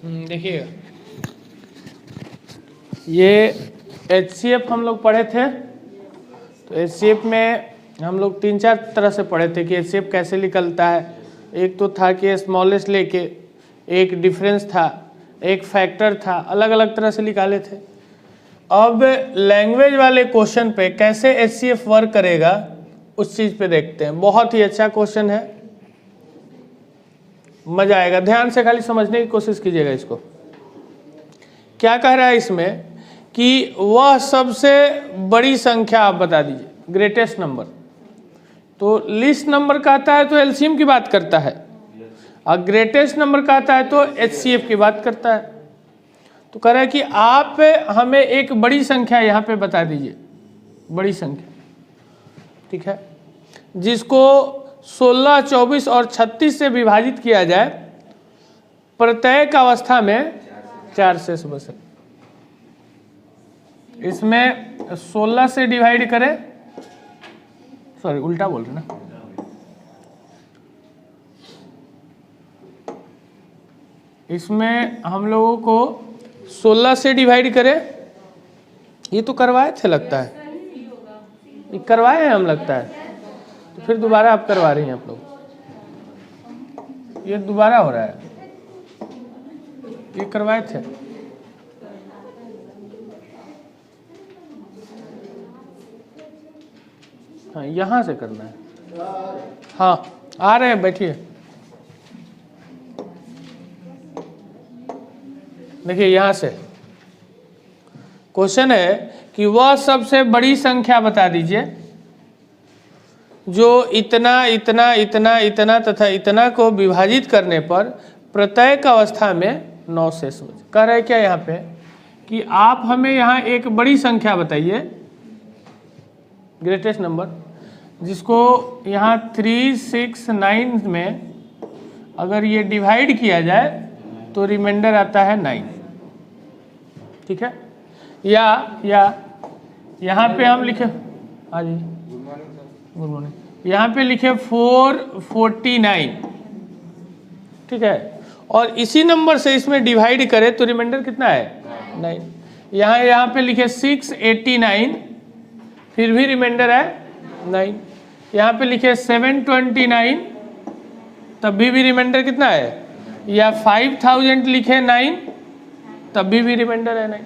देखिएगा, ये HCF हम लोग पढ़े थे। तो HCF में हम लोग 3-4 तरह से पढ़े थे कि HCF कैसे निकलता है। एक तो था कि स्मॉलेस्ट लेके, एक डिफरेंस था, एक फैक्टर था, अलग अलग तरह से निकाले थे। अब लैंग्वेज वाले क्वेश्चन पे कैसे HCF वर्क करेगा उस चीज़ पे देखते हैं। बहुत ही अच्छा क्वेश्चन है, मजा आएगा। ध्यान से खाली समझने की कोशिश कीजिएगा इसको। क्या कह रहा है इसमें कि वह सबसे बड़ी संख्या आप बता दीजिए, ग्रेटेस्ट नंबर। तो लिस्ट नंबर कहता है तो एलसीएम की बात करता है, और ग्रेटेस्ट नंबर कहता है तो HCF की बात करता है। तो कह रहा है कि आप हमें एक बड़ी संख्या यहाँ पे बता दीजिए, बड़ी संख्या, ठीक है, जिसको 16, 24 और 36 से विभाजित किया जाए, प्रत्येक अवस्था में 4 शेष बचे। इसमें 16 से डिवाइड करें, सॉरी उल्टा बोल रहे ना, इसमें हम लोगों को 16 से डिवाइड करें। ये तो करवाए थे लगता है, ये करवाए हैं हम लगता है, तो फिर दोबारा आप करवा रही हैं आप लोग, ये दोबारा हो रहा है। ये करवाए थे, हाँ यहाँ से करना है। हाँ आ रहे हैं, बैठिए। देखिए यहाँ से क्वेश्चन है कि वह सबसे बड़ी संख्या बता दीजिए जो इतना इतना इतना इतना तथा इतना को विभाजित करने पर प्रत्येक अवस्था में 9 शेष बचे। कह रहे क्या यहाँ पे कि आप हमें यहाँ एक बड़ी संख्या बताइए, ग्रेटेस्ट नंबर, जिसको यहाँ 3, 6, 9 में अगर ये डिवाइड किया जाए तो रिमाइंडर आता है 9, ठीक है। या यहाँ पे हम लिखे, हाँ जी गुड मॉर्निंग, यहाँ पे लिखे 449, ठीक है, और इसी नंबर से इसमें डिवाइड करें तो रिमाइंडर कितना है 9। यहाँ पे लिखे 689, फिर भी रिमाइंडर है 9। यहाँ पे लिखे 729, तब भी रिमाइंडर कितना है, या 5000 लिखे 9, तब भी रिमाइंडर है 9।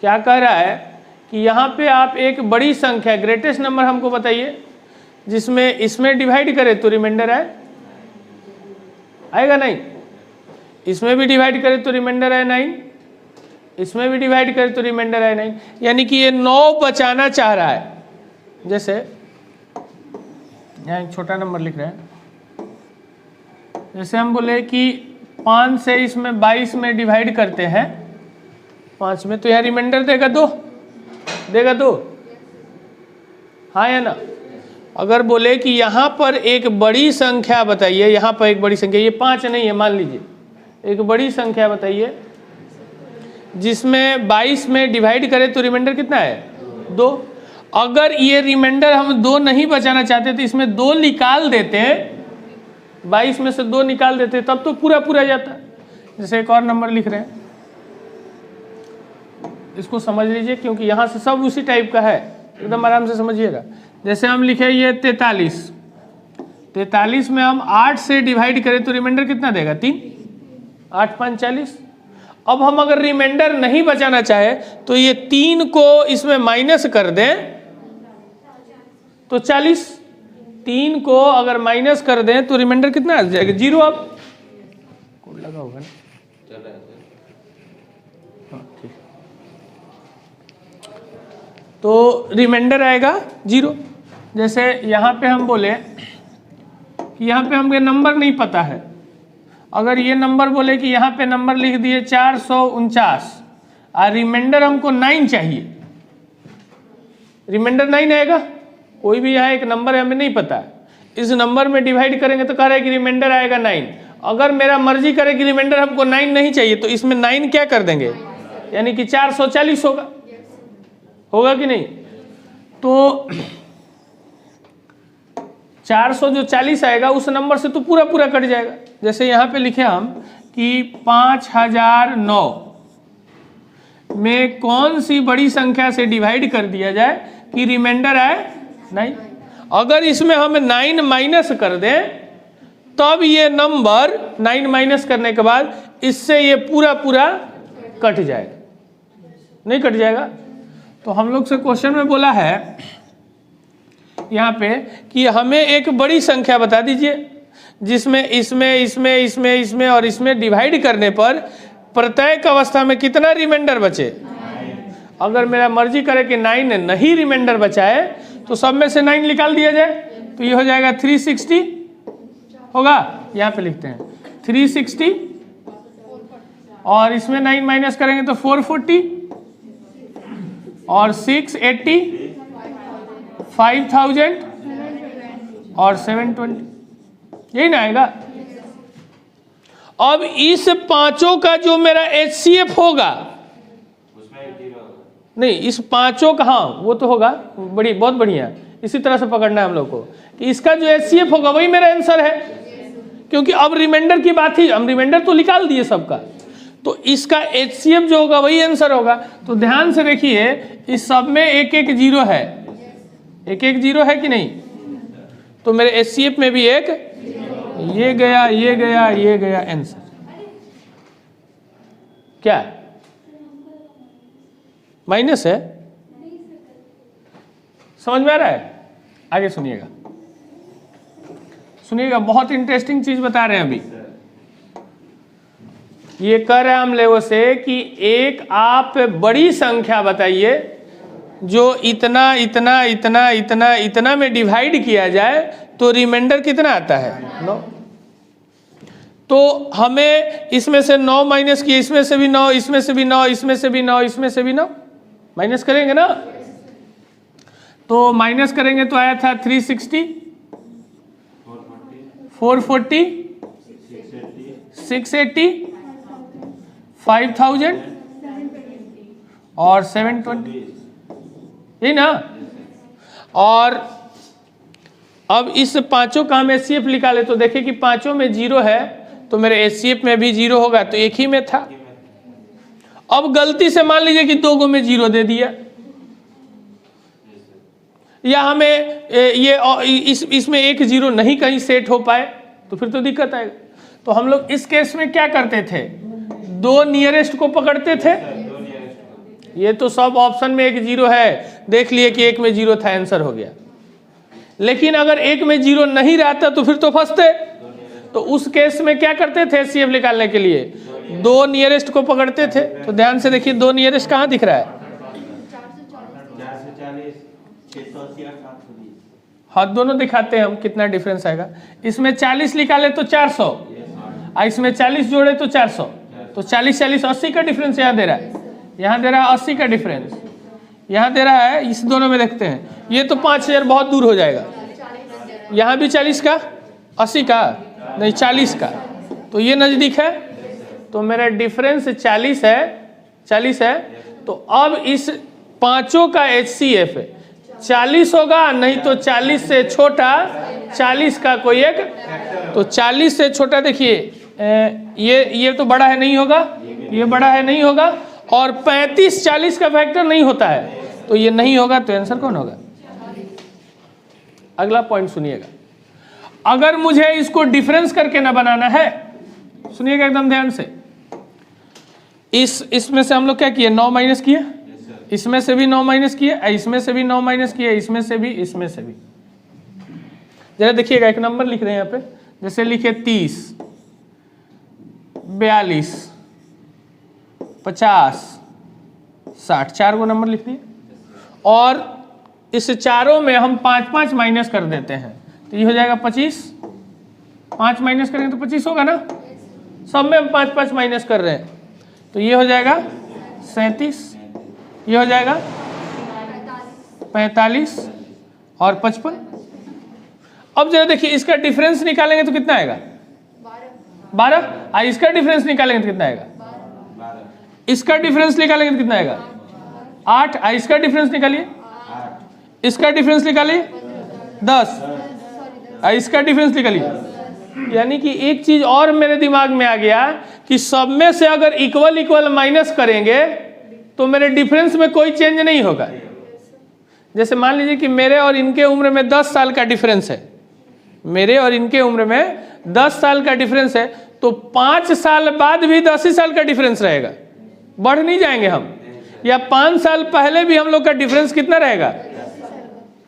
क्या कह रहा है कि यहाँ पे आप एक बड़ी संख्या, ग्रेटेस्ट नंबर हमको बताइए जिसमें इसमें डिवाइड करें तो रिमाइंडर आएगा 9, इसमें भी डिवाइड करें तो रिमाइंडर है 9, इसमें भी डिवाइड करें तो रिमाइंडर है 9, यानी कि ये 9 बचाना चाह रहा है। जैसे यहाँ एक छोटा नंबर लिख रहे हैं, जैसे हम बोले कि 5 से इसमें 22 में डिवाइड करते हैं 5 में, तो यहाँ रिमाइंडर देगा 2, हाँ या ना। अगर बोले कि यहाँ पर एक बड़ी संख्या बताइए, यहाँ पर एक बड़ी संख्या, ये 5 नहीं है मान लीजिए, एक बड़ी संख्या बताइए जिसमें 22 में डिवाइड करें तो रिमाइंडर कितना है 2। अगर ये रिमाइंडर हम 2 नहीं बचाना चाहते तो इसमें 2 निकाल देते हैं, 22 में से 2 निकाल देते तब तो पूरा जाता। जैसे एक और नंबर लिख रहे हैं, इसको समझ लीजिए क्योंकि यहाँ से सब उसी टाइप का है, एकदम आराम से समझिएगा। जैसे हम लिखे ये 43 में हम 8 से डिवाइड करें तो रिमाइंडर कितना देगा 3, 8 5 40। अब हम अगर रिमाइंडर नहीं बचाना चाहे तो ये 3 को इसमें माइनस कर दें तो 40, 3 को अगर माइनस कर दें तो रिमाइंडर कितना आ जाएगा 0। अब कोड लगा होगा ना, हाँ ठीक, तो रिमाइंडर आएगा 0। जैसे यहाँ पे हम बोले कि यहाँ पे हमें नंबर नहीं पता है, अगर ये नंबर बोले कि यहाँ पे नंबर लिख दिए 449 और रिमाइंडर हमको 9 चाहिए, रिमाइंडर 9 आएगा। कोई भी यहाँ एक नंबर है हमें नहीं पता है, इस नंबर में डिवाइड करेंगे तो कह रहा है कि रिमाइंडर आएगा 9। अगर मेरा मर्जी करे कि रिमाइंडर हमको 9 नहीं चाहिए तो इसमें 9 क्या कर देंगे, यानी कि 440 होगा कि नहीं। तो 440 आएगा, उस नंबर से तो पूरा कट जाएगा। जैसे यहाँ पे लिखे हम कि 5009 में कौन सी बड़ी संख्या से डिवाइड कर दिया जाए कि रिमाइंडर आए 9। अगर इसमें हम 9 माइनस कर दें तब ये नंबर 9 माइनस करने के बाद इससे ये पूरा पूरा कट जाएगा, नहीं कट जाएगा। तो हम लोग से क्वेश्चन में बोला है यहाँ पे कि हमें एक बड़ी संख्या बता दीजिए जिसमें इसमें और इसमें डिवाइड करने पर प्रत्येक अवस्था में कितना रिमाइंडर बचे। अगर मेरा मर्जी करे कि 9 नहीं रिमाइंडर बचाए तो सब में से 9 निकाल दिया जाए, तो ये हो जाएगा 360 होगा। यहाँ पे लिखते हैं 360 और इसमें 9 माइनस करेंगे तो 440 और 680, 5000 और 720, यही ना आएगा। अब इस पांचों का जो मेरा HCF होगा, नहीं इस पांचों का, हाँ वो तो होगा, बहुत बढ़िया। इसी तरह से पकड़ना है हम लोग को कि इसका जो HCF होगा वही मेरा आंसर है, क्योंकि अब रिमाइंडर की बात ही, हम रिमाइंडर तो निकाल दिए सबका, तो इसका HCF जो होगा वही आंसर होगा। तो ध्यान से देखिए इस सब में एक एक जीरो है, एक एक जीरो है कि नहीं, तो मेरे HCF में भी एक, ये गया ये गया ये गया, आंसर क्या है? माइनस है। समझ में आ रहा है? आगे सुनिएगा, सुनिएगा, बहुत इंटरेस्टिंग चीज बता रहे हैं अभी। ये कह रहे हैं हम लोगों से कि एक आप बड़ी संख्या बताइए जो इतना इतना इतना इतना इतना में डिवाइड किया जाए तो रिमाइंडर कितना आता है? 9। तो हमें इसमें से 9 माइनस किए, इसमें से भी 9, इसमें से भी 9, इसमें से भी 9, इसमें से भी 9 माइनस करेंगे ना, तो माइनस करेंगे तो आया था 360, 440, 680, 5000 और 720, यही ना। और अब इस पांचों का हम HCF निकाले तो देखिए कि पांचों में जीरो है, तो मेरे HCF में भी जीरो होगा, तो एक ही में था। अब गलती से मान लीजिए कि 2 गो में जीरो दे दिया, या हमें इसमें एक जीरो नहीं कहीं सेट हो पाए तो फिर तो दिक्कत आएगा। तो हम लोग इस केस में क्या करते थे, 2 नियरेस्ट को पकड़ते थे। ये तो सब ऑप्शन में एक जीरो है, देख लिए कि एक में जीरो था, आंसर हो गया। लेकिन अगर एक में जीरो नहीं रहता तो फिर तो फंसते। तो उस केस में क्या करते थे HCF निकालने के लिए, 2 नियरेस्ट को पकड़ते थे। तो ध्यान से देखिए 2 नियरेस्ट कहाँ दिख रहा है? हाँ दोनों दिखाते हैं हम कितना डिफरेंस आएगा। इसमें 40 निकाले तो 400, और इसमें 40 जोड़े तो 400, तो 40 40 80 का डिफरेंस यहाँ दे रहा है, यहाँ दे रहा है 80 का डिफरेंस, यहाँ दे रहा है। इस दोनों में देखते हैं, ये तो 5000 बहुत दूर हो जाएगा, यहाँ भी 40 का, 80 का नहीं 40 का, तो ये नज़दीक है। तो मेरा डिफरेंस 40 है, 40 है। तो अब इस पांचों का HCF 40 होगा, नहीं तो 40 से छोटा, 40 का कोई एक, तो 40 से छोटा देखिए ये तो बड़ा है, नहीं होगा, ये बड़ा है, नहीं होगा, और 35 40 का फैक्टर नहीं होता है, तो ये नहीं होगा। तो आंसर कौन होगा? अगला पॉइंट सुनिएगा, अगर मुझे इसको डिफरेंस करके ना बनाना है, सुनिएगा एकदम ध्यान से, इसमें से हम लोग क्या किए, 9 माइनस किए, इसमें से भी 9 माइनस किए, इसमें से भी 9 माइनस किए, इसमें से भी, इसमें से भी। जरा देखिएगा, एक नंबर लिख रहे हैं यहाँ पे, जैसे लिखे 30, 42, 50, 60, 4 गो नंबर लिख दिए। और इस चारों में हम 5 माइनस कर देते हैं, तो ये हो जाएगा 25। 5 माइनस करेंगे तो 25 होगा ना, सब में हम 5 माइनस कर रहे हैं, तो ये हो जाएगा 37, ये हो जाएगा 45 और 55। अब जरा देखिए इसका डिफरेंस निकालेंगे तो कितना आएगा? 12। और इसका डिफरेंस निकालेंगे तो कितना आएगा? इसका डिफरेंस निकालेंगे तो कितना आएगा? 8। और इसका डिफरेंस निकालिए, इसका डिफरेंस निकालिए 10, और इसका डिफरेंस निकालिए। यानी कि एक चीज और मेरे दिमाग में आ गया कि सब में से अगर इक्वल इक्वल माइनस करेंगे तो मेरे डिफरेंस में कोई चेंज नहीं होगा। जैसे मान लीजिए कि मेरे और इनके उम्र में 10 साल का डिफरेंस है, मेरे और इनके उम्र में 10 साल का डिफरेंस है, तो 5 साल बाद भी 10 ही साल का डिफरेंस रहेगा, बढ़ नहीं जाएंगे हम। या 5 साल पहले भी हम लोग का डिफरेंस कितना रहेगा,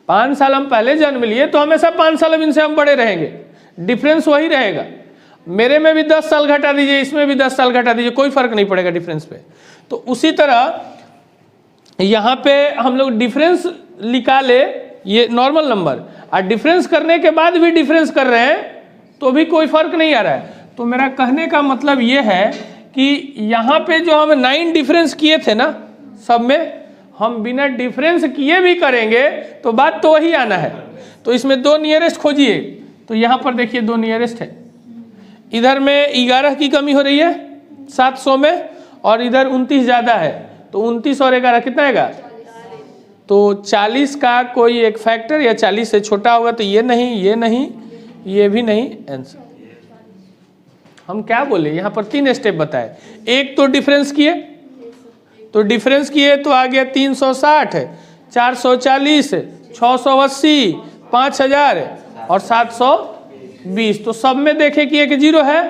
5 साल हम पहले जन्म लिए तो हमेशा 5 साल अब इनसे हम बड़े रहेंगे, डिफरेंस वही रहेगा। मेरे में भी 10 साल घटा दीजिए, इसमें भी 10 साल घटा दीजिए, कोई फर्क नहीं पड़ेगा डिफरेंस पे। तो उसी तरह यहाँ पे हम लोग डिफरेंस निकाले, ये नॉर्मल नंबर, और डिफरेंस करने के बाद भी डिफरेंस कर रहे हैं तो भी कोई फर्क नहीं आ रहा है। तो मेरा कहने का मतलब ये है कि यहाँ पे जो हम 9 डिफरेंस किए थे ना, सब में हम बिना डिफरेंस किए भी करेंगे तो बात तो वही आना है। तो इसमें 2 नियरेस्ट खोजिए, तो यहाँ पर देखिए 2 नियरेस्ट है, इधर में 11 की कमी हो रही है 700 में, और इधर 29 ज़्यादा है, तो 29 और 11 कितना आएगा, तो 40 का कोई एक फैक्टर या 40 से छोटा होगा, तो ये नहीं, ये नहीं, ये भी नहीं, आंसर। हम क्या बोले, यहाँ पर 3 स्टेप बताए। एक तो डिफरेंस किए, तो डिफरेंस किए तो आ गया 360, 440, 680, 5000 और 720। तो सब में देखे कि एक 0 है,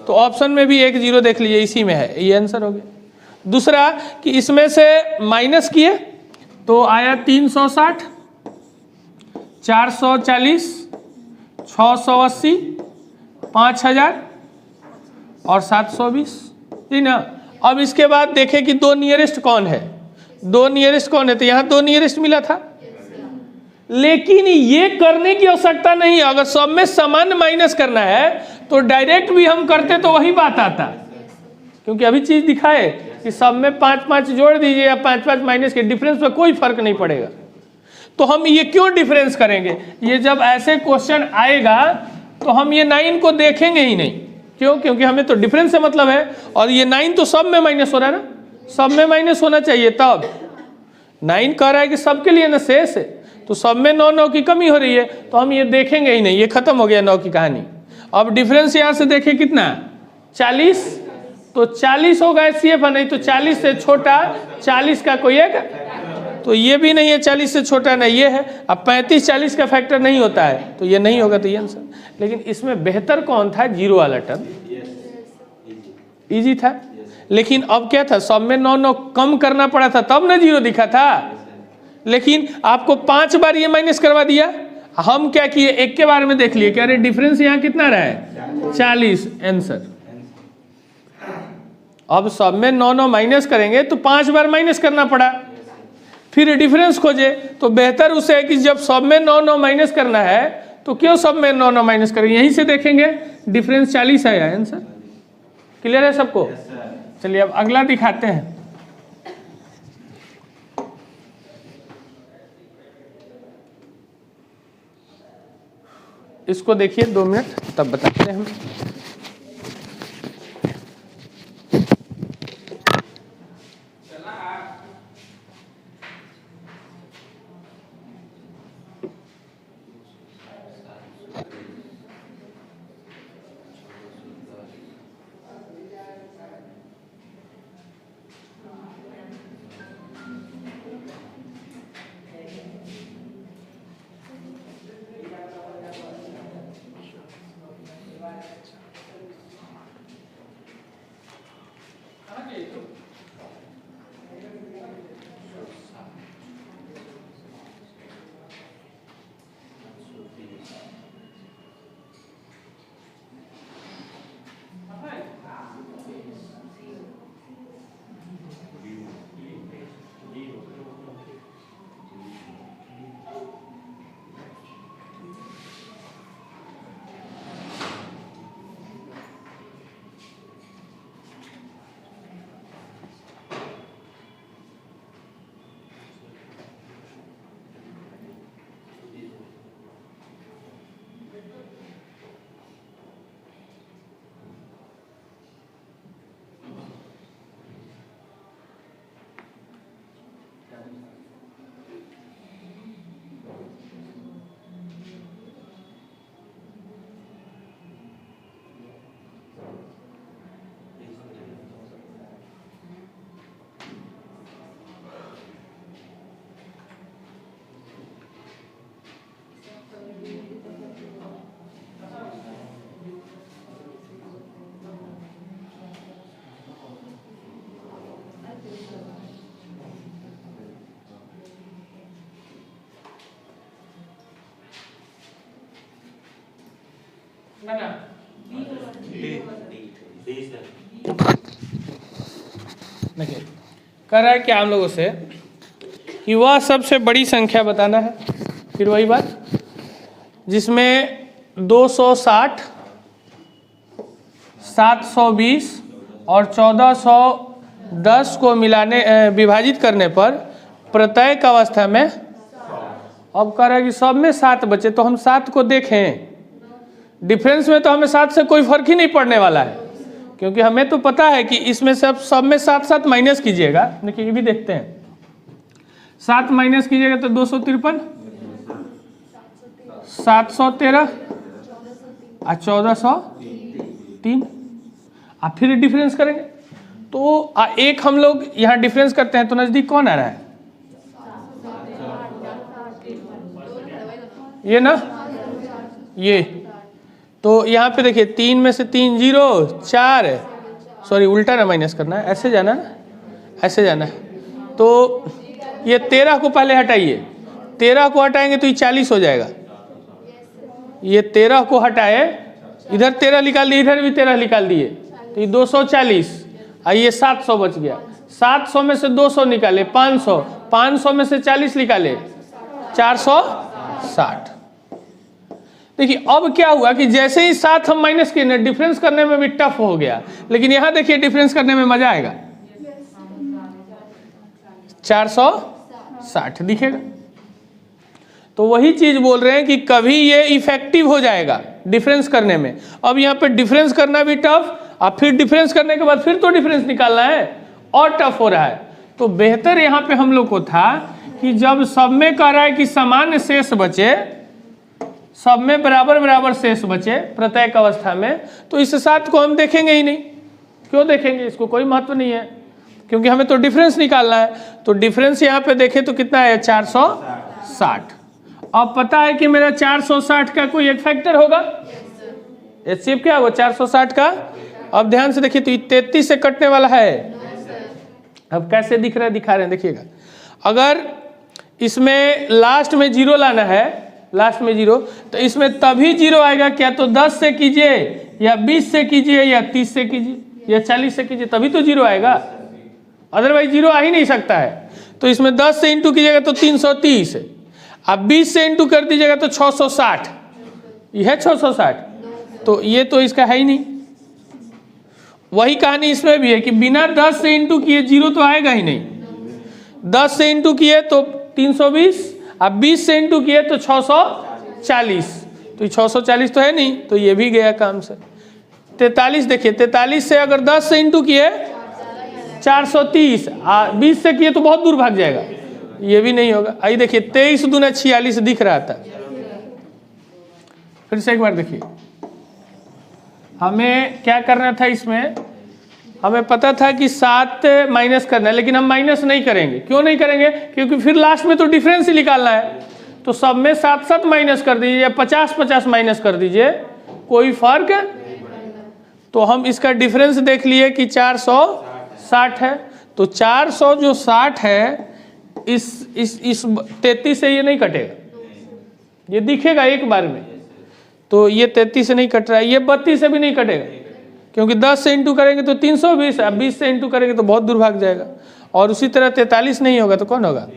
तो ऑप्शन में भी एक 0 देख लीजिए, इसी में है, ये आंसर हो गया। दूसरा कि इसमें से माइनस किए तो आया 360, 440, 680, 5000 और 720, ठीक ना। अब इसके बाद देखें कि 2 नियरेस्ट कौन है, 2 नियरेस्ट कौन है, तो यहाँ 2 नियरेस्ट मिला था, लेकिन ये करने की आवश्यकता नहीं। अगर सब में समान माइनस करना है तो डायरेक्ट भी हम करते तो वही बात आता, क्योंकि अभी चीज दिखाए कि सब में 5-5 जोड़ दीजिए या 5-5 माइनस के, डिफरेंस में कोई फर्क नहीं पड़ेगा। तो हम ये क्यों डिफरेंस करेंगे, ये जब ऐसे क्वेश्चन आएगा तो हम ये 9 को देखेंगे ही नहीं। क्यों, क्योंकि हमें तो डिफरेंस से मतलब है, और ये 9 तो सब में माइनस हो रहा है ना, सब में माइनस होना चाहिए। तब 9 कह रहा है कि सबके लिए ना शेष है, तो सब में 9 की कमी हो रही है, तो हम ये देखेंगे ही नहीं, ये खत्म हो गया 9 की कहानी। अब डिफरेंस यहाँ से देखें कितना, 40, तो 40 होगा एचसीएफ, नहीं तो 40 से छोटा 40 का कोई एक, तो ये भी नहीं है 40 से छोटा, ना ये है। अब 35 40 का फैक्टर नहीं होता है, तो ये नहीं होगा, तो ये आंसर। लेकिन इसमें बेहतर कौन था, 0 वाला टर्म, इजी था। लेकिन अब क्या था, सब में 9 कम करना पड़ा था, तब ना 0 दिखा था। लेकिन आपको 5 बार ये माइनस करवा दिया, हम क्या किए, एक के बारे में देख लिए, क्या डिफरेंस यहाँ कितना रहा है, 40, आंसर। अब सब में 9 माइनस करेंगे तो 5 बार माइनस करना पड़ा, फिर डिफरेंस खोजे, तो बेहतर उसे है कि जब सब में 9 माइनस करना है तो क्यों सब में 9 माइनस करेंगे, यहीं से देखेंगे, डिफरेंस 40 आया, आंसर। क्लियर है सबको? चलिए अब अगला दिखाते हैं। इसको देखिए 2 मिनट, तब बताते हैं हम। ना ना देखिए कह रहा है कि हम लोगों से कि वह सबसे बड़ी संख्या बताना है, फिर वही बात जिसमें 260, 720 और 1410 को मिलाने विभाजित करने पर प्रत्येक अवस्था में, अब कह रहा है कि सब में 7 बचे, तो हम 7 को देखें, डिफरेंस में तो हमें 7 से कोई फर्क ही नहीं पड़ने वाला है, क्योंकि हमें तो पता है कि इसमें सब में 7 माइनस कीजिएगा। देखिए ये भी देखते हैं, 7 माइनस कीजिएगा तो 253, 713 और 1403, आप फिर डिफरेंस करेंगे तो एक हम लोग यहाँ डिफरेंस करते हैं तो नज़दीक कौन आ रहा है, ये ना, ये तो यहाँ पे देखिए 3 में से 3 0, 4 सॉरी उल्टा ना माइनस करना है, ऐसे जाना है, ऐसे जाना है। तो ये 13 को पहले हटाइए, 13 को हटाएंगे तो ये 40 हो जाएगा, ये 13 को हटाए, इधर 13 निकाल दिए, इधर भी 13 निकाल दिए, तो ये 240, ये 700 बच गया, 700 में से 200 निकाले 500, 500 में से 40 निकाले 460। देखिए अब क्या हुआ कि जैसे ही 7 हम माइनस किए ना, डिफरेंस करने में भी टफ हो गया, लेकिन यहाँ देखिए डिफरेंस करने में मजा आएगा, 460 दिखेगा। तो वही चीज बोल रहे हैं कि कभी ये इफेक्टिव हो जाएगा डिफरेंस करने में। अब यहाँ पे डिफरेंस करना भी टफ, और फिर डिफरेंस करने के बाद फिर तो डिफरेंस निकालना है और टफ हो रहा है। तो बेहतर यहाँ पे हम लोग को था कि जब सब में कह रहा है कि सामान्य शेष बचे, सब में बराबर बराबर शेष बचे प्रत्येक अवस्था में, तो इस 7 को हम देखेंगे ही नहीं। क्यों देखेंगे, इसको कोई महत्व नहीं है, क्योंकि हमें तो डिफरेंस निकालना है। तो डिफरेंस यहाँ पे देखें तो कितना है, 460। अब पता है कि मेरा 460 का कोई एक फैक्टर होगा, एचसीएफ क्या होगा 460 का। अब ध्यान से देखिए तो 33 से कटने वाला है। अब कैसे दिख रहा है, दिखा रहे हैं, देखिएगा। अगर इसमें लास्ट में 0 लाना है, लास्ट में 0, तो इसमें तभी 0 आएगा क्या तो 10 से कीजिए या 20 से कीजिए या 30 से कीजिए या 40 से कीजिए, तभी तो 0 आएगा, अदरवाइज 0 आ ही नहीं सकता है। तो इसमें 10 से इंटू कीजिएगा तो 330, अब 20 से इंटू कर दीजिएगा तो 660, यह है 660, तो ये तो इसका है ही नहीं। वही कहानी इसमें भी है कि बिना 10 से इंटू किए 0 तो आएगा ही नहीं। 10 से इंटू किए तो 320, अब 20 से इंटू किए तो 640, तो 640 तो है नहीं, तो ये भी गया काम से। 43 देखिए, 43 से अगर 10 से इंटू किए 430, 20 से किए तो बहुत दूर भाग जाएगा, ये भी नहीं होगा। आई देखिए 23 दूना 46 दिख रहा था। फिर से एक बार देखिए, हमें क्या करना था, इसमें हमें पता था कि 7 माइनस करना है, लेकिन हम माइनस नहीं करेंगे। क्यों नहीं करेंगे, क्योंकि फिर लास्ट में तो डिफरेंस ही निकालना है। तो सब में 7 माइनस कर दीजिए या 50 माइनस कर दीजिए, कोई फर्क। तो हम इसका डिफरेंस देख लिए कि 460 है, तो 460 है, इस 33 से ये नहीं कटेगा, ये दिखेगा एक बार में। तो ये 33 से नहीं कट रहा है, ये 32 से भी नहीं कटेगा, क्योंकि 10 से इंटू करेंगे तो 320, अब 20 से इंटू करेंगे तो बहुत दूर भाग जाएगा। और उसी तरह 43 नहीं होगा तो कौन होगा,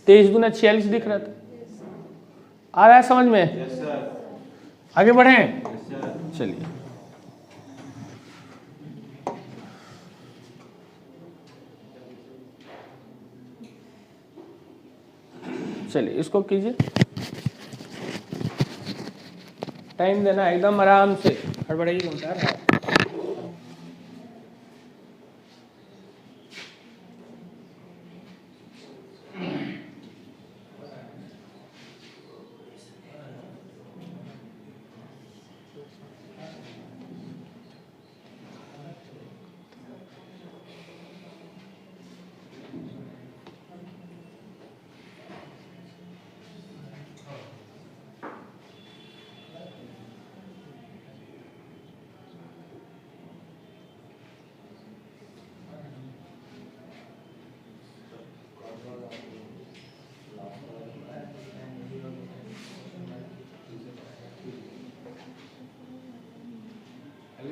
23 दूना 46 दिख रहा था। आ रहा है समझ में? आगे बढ़ें, चलिए। चलिए इसको कीजिए, टाइम देना एकदम आराम से, हड़बड़ाइए घंटा रहा है।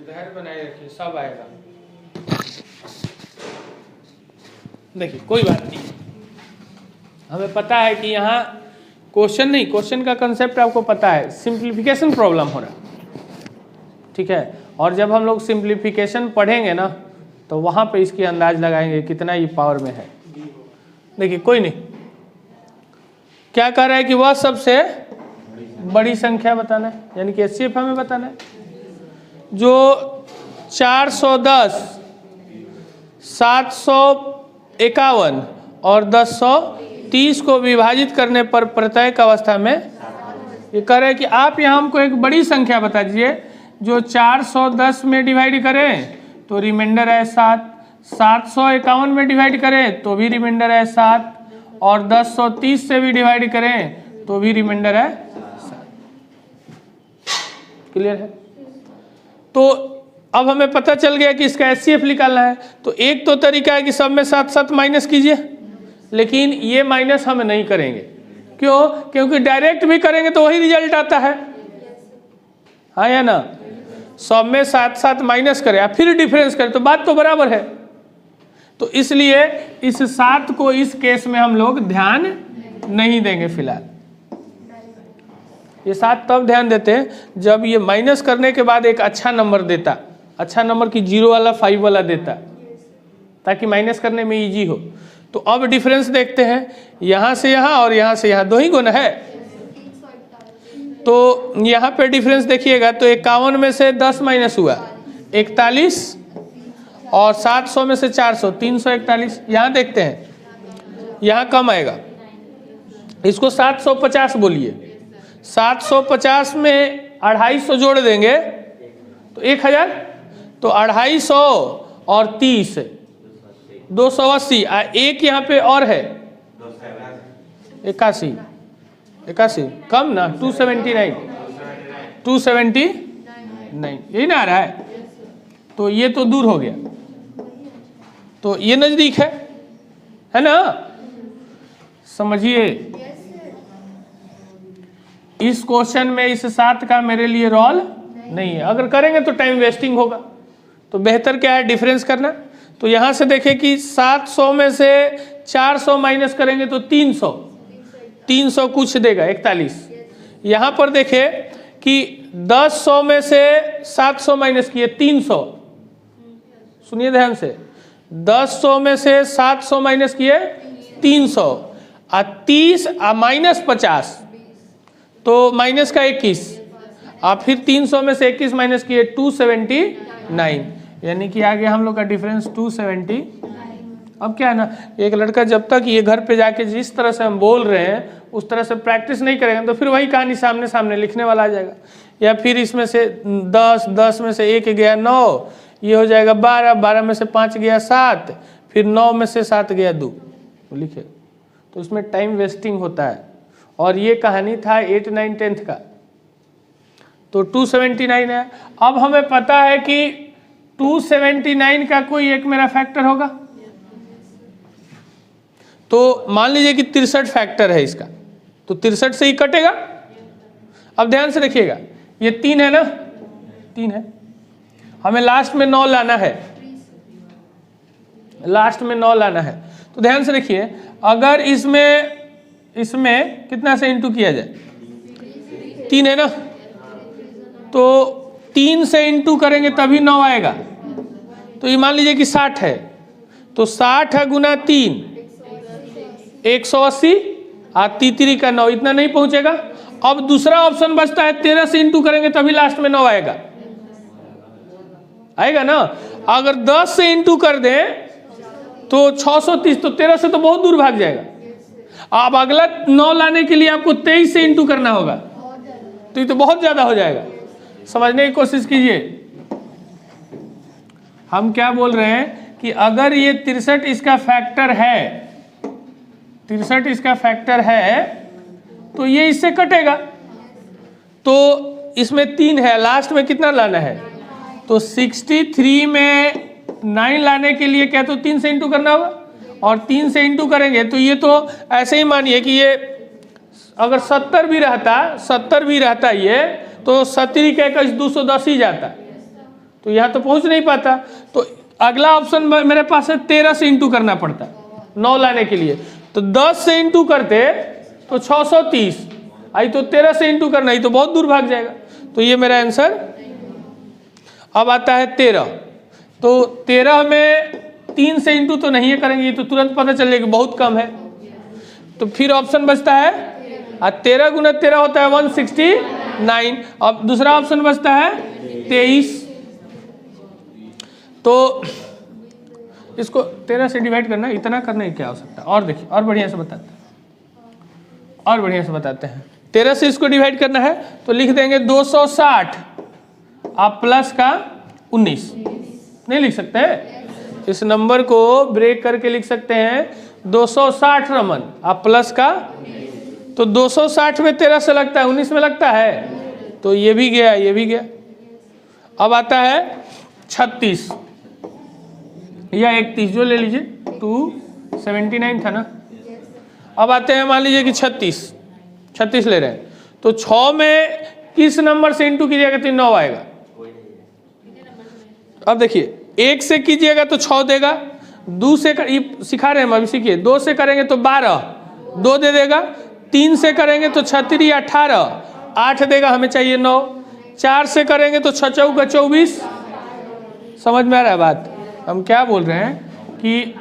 धैर्य बनाए रखिए, सब आएगा। देखिए कोई बात नहीं, हमें पता है कि यहाँ क्वेश्चन नहीं, क्वेश्चन का कंसेप्ट आपको पता है, सिंप्लीफिकेशन प्रॉब्लम हो रहा है, ठीक है। और जब हम लोग सिंप्लीफिकेशन पढ़ेंगे ना तो वहाँ पे इसकी अंदाज लगाएंगे कितना ये पावर में है। देखिए कोई नहीं, क्या कह रहा है कि वह सबसे बड़ी संख्या बताना है, यानी कि HCF हमें बताना है, जो 410, 751 और 1030 को विभाजित करने पर प्रत्येक अवस्था में, ये कह रहे हैं कि आप यहाँ हमको एक बड़ी संख्या बता दीजिए जो 410 में डिवाइड करें तो रिमाइंडर है 7, 751 में डिवाइड करें तो भी रिमाइंडर है 7, और 1030 से भी डिवाइड करें तो भी रिमाइंडर है 7। क्लियर है? तो अब हमें पता चल गया कि इसका HCF निकालना है। तो एक तो तरीका है कि सब में 7 माइनस कीजिए, लेकिन ये माइनस हम नहीं करेंगे। क्यों? क्योंकि डायरेक्ट भी करेंगे तो वही रिजल्ट आता है, हाँ या ना? सब में 7 माइनस करें या फिर डिफरेंस करें तो बात तो बराबर है। तो इसलिए इस 7 को इस केस में हम लोग ध्यान नहीं देंगे फिलहाल। ये 7 तब ध्यान देते हैं जब ये माइनस करने के बाद एक अच्छा नंबर देता, अच्छा नंबर की 0 वाला 5 वाला देता, ताकि माइनस करने में इजी हो। तो अब डिफरेंस देखते हैं, यहाँ से यहाँ और यहाँ से यहाँ 2 ही गुना है। तो यहाँ पे डिफरेंस देखिएगा तो 51 में से 10 माइनस हुआ 41, और 700 में से 400 341। यहाँ देखते हैं, यहाँ कम आएगा, इसको 750 बोलिए। 750 में 250 जोड़ देंगे तो 1000, तो 250 और 30 280, एक यहाँ पे और है 81 कम ना 279 यही ना आ रहा है। तो ये तो दूर हो गया, तो ये नजदीक है ना? समझिए, इस क्वेश्चन में इस 7 का मेरे लिए रोल नहीं है। अगर करेंगे तो टाइम वेस्टिंग होगा, तो बेहतर क्या है डिफरेंस करना। तो यहाँ से देखें कि 700 में से 400 माइनस करेंगे तो 300 कुछ देगा 41। यहाँ पर देखें कि 10 में से 700 माइनस किए 300, सुनिए ध्यान से, 10 में से 700 माइनस किए 300, और 30 माइनस 50 तो माइनस का 21, और फिर 300 में से 21 माइनस किए 279, यानी कि आगे हम लोग का डिफरेंस 270। अब क्या है ना, एक लड़का जब तक ये घर पे जाके जिस तरह से हम बोल रहे हैं उस तरह से प्रैक्टिस नहीं करेंगे तो फिर वही कहानी सामने सामने लिखने वाला आ जाएगा। या फिर इसमें से 10 में से 1 गया 9, ये हो जाएगा 12 में से 5 गया 7, फिर 9 में से 7 गया 2, लिखे। तो इसमें टाइम वेस्टिंग होता है। और ये कहानी था 8, 9, 10 का। तो 279 है। अब हमें पता है कि 279 का कोई एक मेरा फैक्टर होगा। तो मान लीजिए कि 63 फैक्टर है इसका, तो 63 से ही कटेगा। अब ध्यान से देखिएगा, ये 3 है ना, 3 है, हमें लास्ट में 9 लाना है, लास्ट में 9 लाना है। तो ध्यान से देखिए, अगर इसमें कितना से इंटू किया जाए, 3 है ना, तो 3 से इंटू करेंगे तभी 9 आएगा। तो ये मान लीजिए कि 60 है, तो 60 है गुना 3 180, और 33 का 9, इतना नहीं पहुंचेगा। अब दूसरा ऑप्शन बचता है 13 से इंटू करेंगे तभी लास्ट में 9 आएगा ना। अगर 10 से इंटू कर दें तो 630, तो 13 से तो बहुत दूर भाग जाएगा। अब अगला 9 लाने के लिए आपको 23 से इंटू करना होगा, तो ये तो बहुत ज्यादा हो जाएगा। समझने की कोशिश कीजिए, हम क्या बोल रहे हैं कि अगर ये 63 इसका फैक्टर है, 63 इसका फैक्टर है, तो ये इससे कटेगा। तो इसमें 3 है, लास्ट में कितना लाना है, तो 63 में 9 लाने के लिए क्या, तो 3 से इंटू करना होगा, और 3 से इंटू करेंगे तो ये तो ऐसे ही मानिए कि ये अगर 70 भी रहता ये, तो 70 का 210 ही जाता। तो यहाँ तो पहुँच नहीं पाता। तो अगला ऑप्शन मेरे पास है 13 से इंटू करना पड़ता 9 लाने के लिए। तो 10 से इंटू करते तो 630, आई तो 13 से इंटू करना ही तो बहुत दूर भाग जाएगा। तो ये मेरा आंसर। अब आता है 13। तो 13 में 3 से इंटू तो नहीं है करेंगे, ये तो तुरंत पता चलेगा बहुत कम है। तो फिर ऑप्शन बचता है 13 गुना 13 होता है 169। अब दूसरा ऑप्शन बचता है 23। तो इसको 13 से डिवाइड करना, इतना करना ही क्या हो सकता है। और देखिए और बढ़िया से बताते हैं, 13 से इसको डिवाइड करना है तो लिख देंगे 260 आप प्लस का 19। नहीं लिख सकते हैं, इस नंबर को ब्रेक करके लिख सकते हैं 260 रमन आप प्लस का। तो 260 में 13 से लगता है 19 में लगता है, तो ये भी गया ये भी गया। अब आता है 36 या 31 जो ले लीजिए, 279 था ना। अब आते हैं मान लीजिए कि 36 ले रहे हैं, तो 6 में किस नंबर से इंटू कीजिएगा तो 9 आएगा। अब देखिए 1 से कीजिएगा तो 6 देगा, 2 से सिखा रहे हैं हम अभी, सीखिए। 2 से करेंगे तो 12 2 दे देगा, 3 से करेंगे तो 36 18 8 देगा, हमें चाहिए 9। 4 से करेंगे तो 6 चौका 24। समझ में आ रहा है बात। हम क्या बोल रहे हैं कि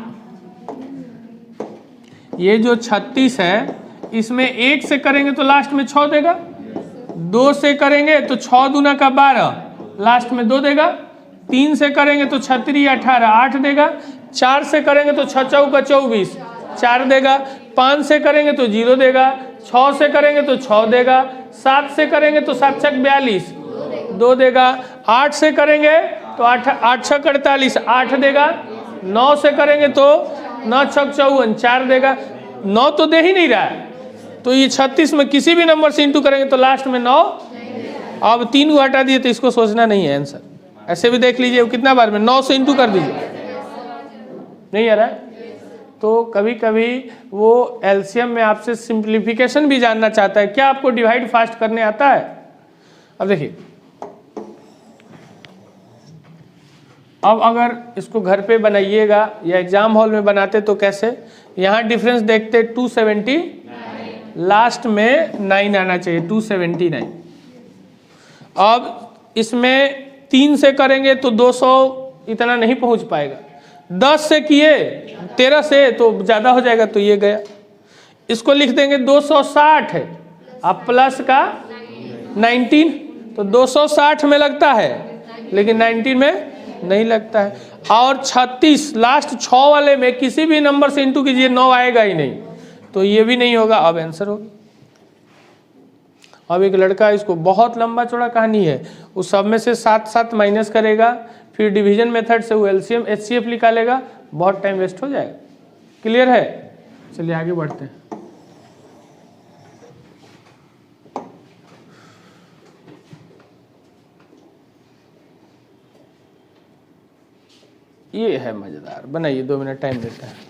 ये जो 36 है इसमें 1 से करेंगे तो लास्ट में 6 देगा, 2 से करेंगे तो 6 दूना का 12 लास्ट में 2 देगा, 3 से करेंगे तो 36 18 8 देगा, 4 से करेंगे तो 6 चौका 24 4 देगा, 5 से करेंगे तो 0 देगा, 6 से करेंगे तो 6 देगा, 7 से करेंगे तो 7 छक 42 2 देगा, 8 से करेंगे तो 8 छक 48 8 देगा, 9 से करेंगे तो 9 छक 54 4 देगा। 9 तो दे ही नहीं रहा है, तो ये 36 में किसी भी नंबर से इंटू करेंगे तो लास्ट में 9। अब 3 को हटा दिए तो इसको सोचना नहीं है आंसर, ऐसे भी देख लीजिए कितना बार में 9 से इंटू कर दीजिए, नहीं आ रहा है। तो कभी कभी वो एलसीएम में आपसे सिंप्लीफिकेशन भी जानना चाहता है, क्या आपको डिवाइड फास्ट करने आता है। अब देखिए, अब अगर इसको घर पे बनाइएगा या एग्जाम हॉल में बनाते तो कैसे, यहाँ डिफरेंस देखते 270 लास्ट में 9 आना चाहिए 279। अब इसमें 3 से करेंगे तो 200 इतना नहीं पहुंच पाएगा, 10 से किए 13 से तो ज़्यादा हो जाएगा, तो ये गया। इसको लिख देंगे 260 है अब प्लस का 19, तो 260 में लगता है लेकिन 19 में नहीं लगता है। और 36 लास्ट 6 वाले में किसी भी नंबर से इंटू कीजिए 9 आएगा ही नहीं, तो ये भी नहीं होगा। अब आंसर होगा। अब एक लड़का, इसको बहुत लंबा चौड़ा कहानी है, उस सब में से 7 माइनस करेगा, फिर डिवीजन मेथड से वो एलसीएम एचसीएफ निकालेगा, बहुत टाइम वेस्ट हो जाएगा। क्लियर है, चलिए आगे बढ़ते हैं। ये है मजेदार, बनाइए, 2 मिनट टाइम देता है।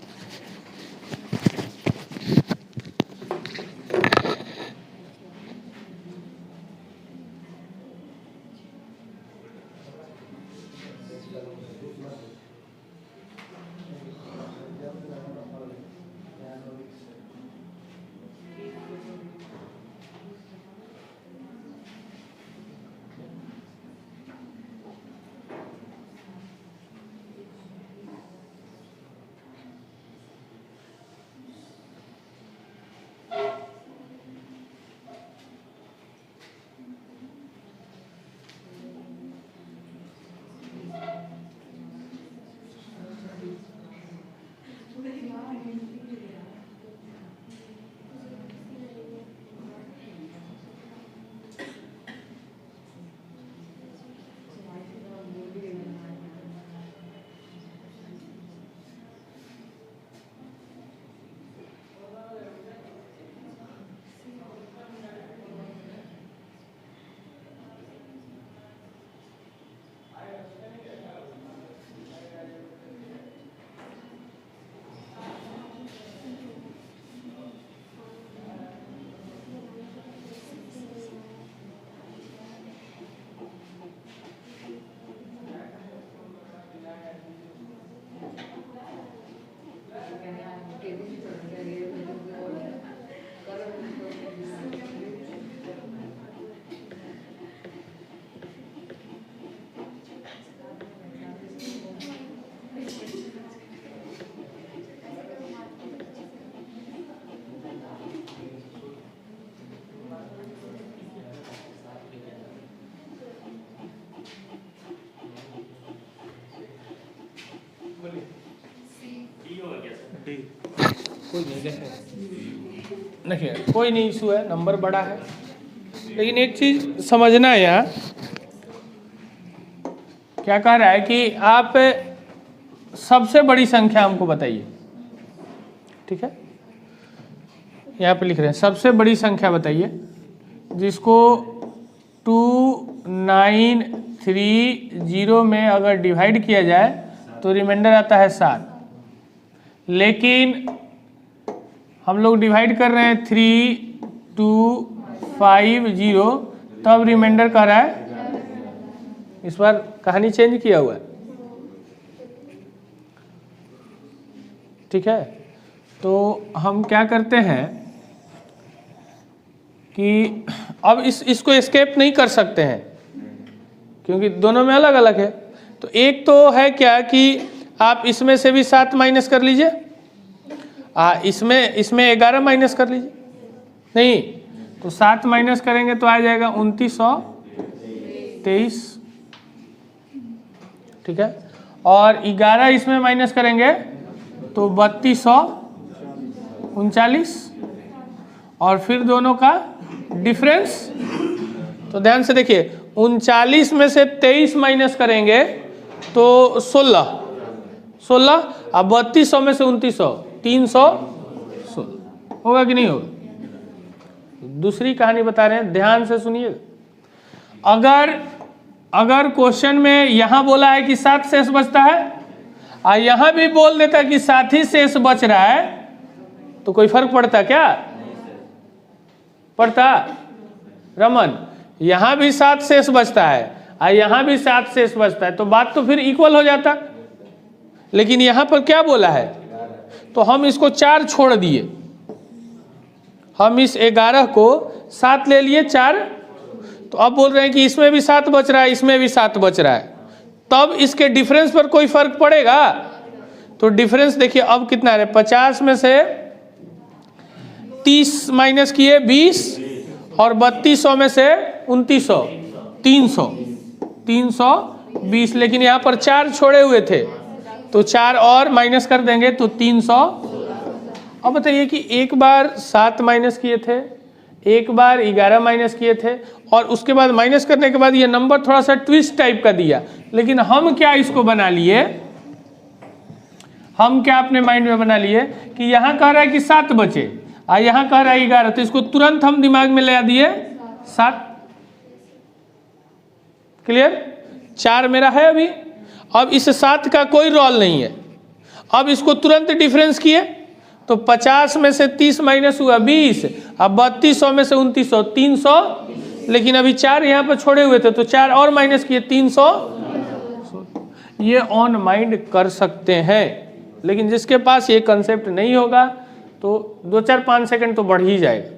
कोई नहीं, देखिए कोई नहीं इशू है, नंबर बड़ा है, लेकिन एक चीज़ समझना है यहाँ क्या कह रहा है कि आप सबसे बड़ी संख्या हमको बताइए। ठीक है, यहाँ पे लिख रहे हैं सबसे बड़ी संख्या बताइए जिसको 2930 में अगर डिवाइड किया जाए तो रिमाइंडर आता है 7, लेकिन हम लोग डिवाइड कर रहे हैं 3250, तब रिमाइंडर कह रहा है, इस बार कहानी चेंज किया हुआ है। ठीक है, तो हम क्या करते हैं कि अब इसको एस्केप नहीं कर सकते हैं क्योंकि दोनों में अलग अलग है। तो एक तो है क्या कि आप इसमें से भी 7 माइनस कर लीजिए, इसमें 11 माइनस कर लीजिए, नहीं तो 7 माइनस करेंगे तो आ जाएगा 2923। ठीक है, और 11 इसमें माइनस करेंगे तो 3239, और फिर दोनों का डिफरेंस। तो ध्यान से देखिए, 39 में से 23 माइनस करेंगे तो 16, अब 3200 में से 2900, 316 होगा कि नहीं होगा। दूसरी कहानी बता रहे हैं, ध्यान से सुनिएगा। अगर क्वेश्चन में यहां बोला है कि 7 शेष बचता है और यहां भी बोल देता है कि 7 ही शेष बच रहा है, तो कोई फर्क पड़ता क्या? पड़ता? रमन, यहां भी 7 शेष बचता है और यहां भी 7 शेष बचता है, तो बात तो फिर इक्वल हो जाता। लेकिन यहां पर क्या बोला है, तो हम इसको 4 छोड़ दिए, हम इस 11 को 7 ले लिए, 4, तो अब बोल रहे हैं कि इसमें भी 7 बच रहा है, इसमें भी 7 बच रहा है, तब इसके डिफरेंस पर कोई फर्क पड़ेगा? तो डिफरेंस देखिए अब कितना है, 50 में से 30 माइनस किए 20, और 3200 में से 2900, 320, लेकिन यहाँ पर 4 छोड़े हुए थे तो 4 और माइनस कर देंगे तो 300। अब बताइए कि एक बार 7 माइनस किए थे, एक बार 11 माइनस किए थे, और उसके बाद माइनस करने के बाद ये नंबर थोड़ा सा ट्विस्ट टाइप का दिया, लेकिन हम क्या इसको बना लिए, हम क्या अपने माइंड में बना लिए कि यहाँ कह रहा है कि 7 बचे और यहाँ कह रहा है 11, तो इसको तुरंत हम दिमाग में ले दिए 7। क्लियर? 4 मेरा है अभी, अब इस 7 का कोई रोल नहीं है। अब इसको तुरंत डिफरेंस किए तो 50 में से 30 माइनस हुआ 20, अब 3200 में से 2900, 300, लेकिन अभी 4 यहाँ पर छोड़े हुए थे तो 4 और माइनस किए 300। ये ऑन माइंड कर सकते हैं, लेकिन जिसके पास ये कंसेप्ट नहीं होगा तो 2-4-5 सेकंड तो बढ़ ही जाएगा,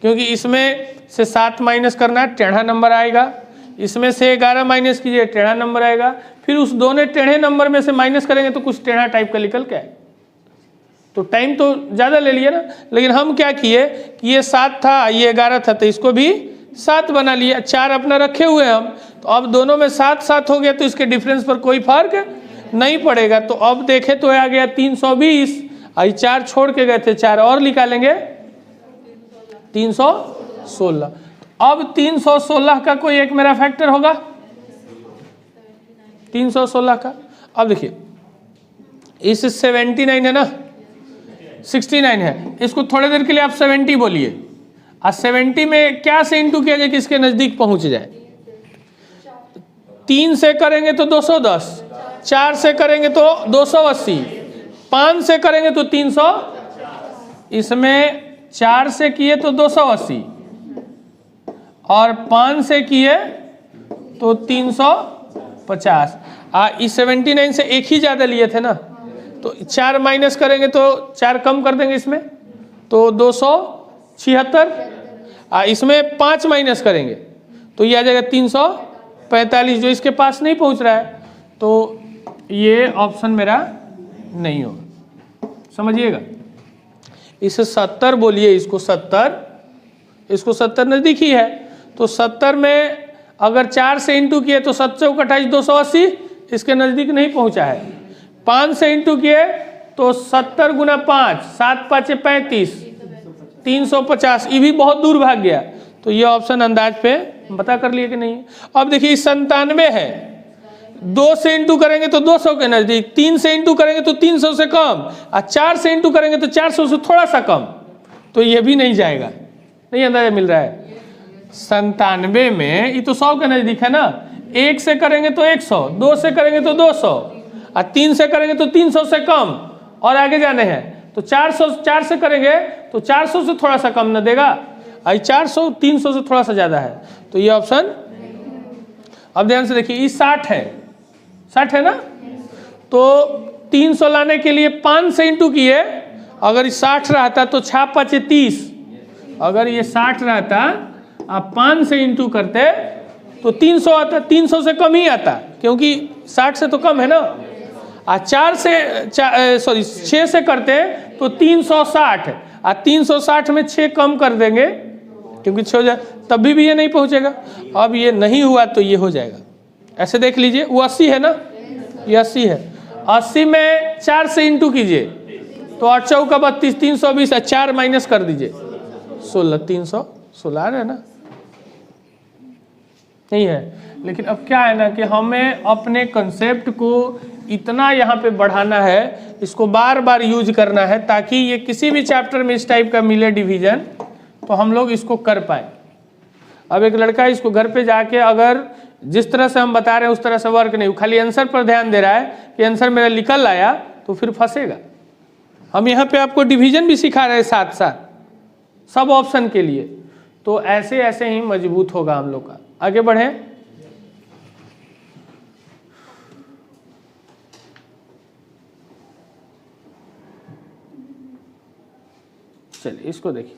क्योंकि इसमें से 7 माइनस करना टेढ़ा नंबर आएगा, इसमें से 11 माइनस कीजिए टेढ़ा नंबर आएगा, फिर उस दोनों टेढ़े नंबर में से माइनस करेंगे तो कुछ टेढ़ा टाइप का निकल के आए, तो टाइम तो ज़्यादा ले लिए ना। लेकिन हम क्या किए कि ये 7 था, ये 11 था, तो इसको भी 7 बना लिया, 4 अपना रखे हुए हम, तो अब दोनों में 7-7 हो गया, तो इसके डिफरेंस पर कोई फर्क नहीं पड़ेगा। तो अब देखे तो आ गया 320, और 4 छोड़ के गए थे, 4 और निकालेंगे 316। अब 316 का कोई एक मेरा फैक्टर होगा, 316 का। अब देखिए इस 79 है ना, 69 है, इसको थोड़ी देर के लिए आप 70 बोलिए, और 70 में क्या से इंटू किया जाए कि इसके नजदीक पहुंच जाए। 3 से करेंगे तो 210, 4 से करेंगे तो 280, 5 से करेंगे तो 300, इसमें 4 से किए तो 280 और 5 से किए तो 350। इस 79 से एक ही ज़्यादा लिए थे ना, तो 4 माइनस करेंगे तो 4 कम कर देंगे इसमें तो 276, इसमें 5 माइनस करेंगे तो ये आ जाएगा 345, जो इसके पास नहीं पहुंच रहा है, तो ये ऑप्शन मेरा नहीं होगा। समझिएगा, इसे 70 बोलिए, इसको 70, इसको 70 नज़दीक ही है, तो 70 में अगर 4 से इंटू किए तो 7 से 28, 280, इसके नज़दीक नहीं पहुंचा है। 5 से इंटू किए तो 70 गुना 5, 7 5 35, 350, ये भी बहुत दूर भाग गया। तो ये ऑप्शन अंदाज पे पता कर लिए कि नहीं। अब देखिए 97 है, 2 से इंटू करेंगे तो 200 के नजदीक, 3 से इंटू करेंगे तो 300 से कम, और 4 से इंटू करेंगे तो 400 से थोड़ा सा कम, तो ये भी नहीं जाएगा। नहीं अंदाजा मिल रहा है। 97 में ये तो 100 के नजदीक है ना। 1 से करेंगे तो 100, 2 से करेंगे तो 200, और 3 से करेंगे तो 300 से कम, और आगे जाने हैं तो 4 से करेंगे तो 400 से थोड़ा सा कम न देगा, और 400 300 से थोड़ा सा ज्यादा है, तो ये ऑप्शन। अब ध्यान से देखिए, ये 60 है, 60 है ना। तो 300 लाने के लिए 5 से इंटू किए, अगर ये 60 रहता तो 6 5 30, अगर ये 60 रहता आप 5 से इंटू करते तो 300 आता, 300 से कम ही आता, क्योंकि 60 से तो कम है ना। और 6 से करते तो 360, और 360 में 6 कम कर देंगे क्योंकि 6 तब भी ये नहीं पहुंचेगा। अब ये नहीं हुआ तो ये हो जाएगा। ऐसे देख लीजिए, वो 80 है ना, ये 80 है, 80 में 4 से इंटू कीजिए तो 8 चौका 32, 320, 4 माइनस कर दीजिए 16, 316 है ना, नहीं है। लेकिन अब क्या है ना कि हमें अपने कंसेप्ट को इतना यहाँ पे बढ़ाना है, इसको बार बार यूज करना है, ताकि ये किसी भी चैप्टर में इस टाइप का मिले डिवीजन तो हम लोग इसको कर पाए। अब एक लड़का इसको घर पे जाके अगर जिस तरह से हम बता रहे हैं उस तरह से वर्क नहीं, खाली आंसर पर ध्यान दे रहा है कि आंसर मेरा निकल आया, तो फिर फंसेगा। हम यहाँ पे आपको डिवीजन भी सिखा रहे हैं साथ साथ सब ऑप्शन के लिए, तो ऐसे ऐसे ही मजबूत होगा हम लोग का। आगे बढ़े, चलिए इसको देखिए।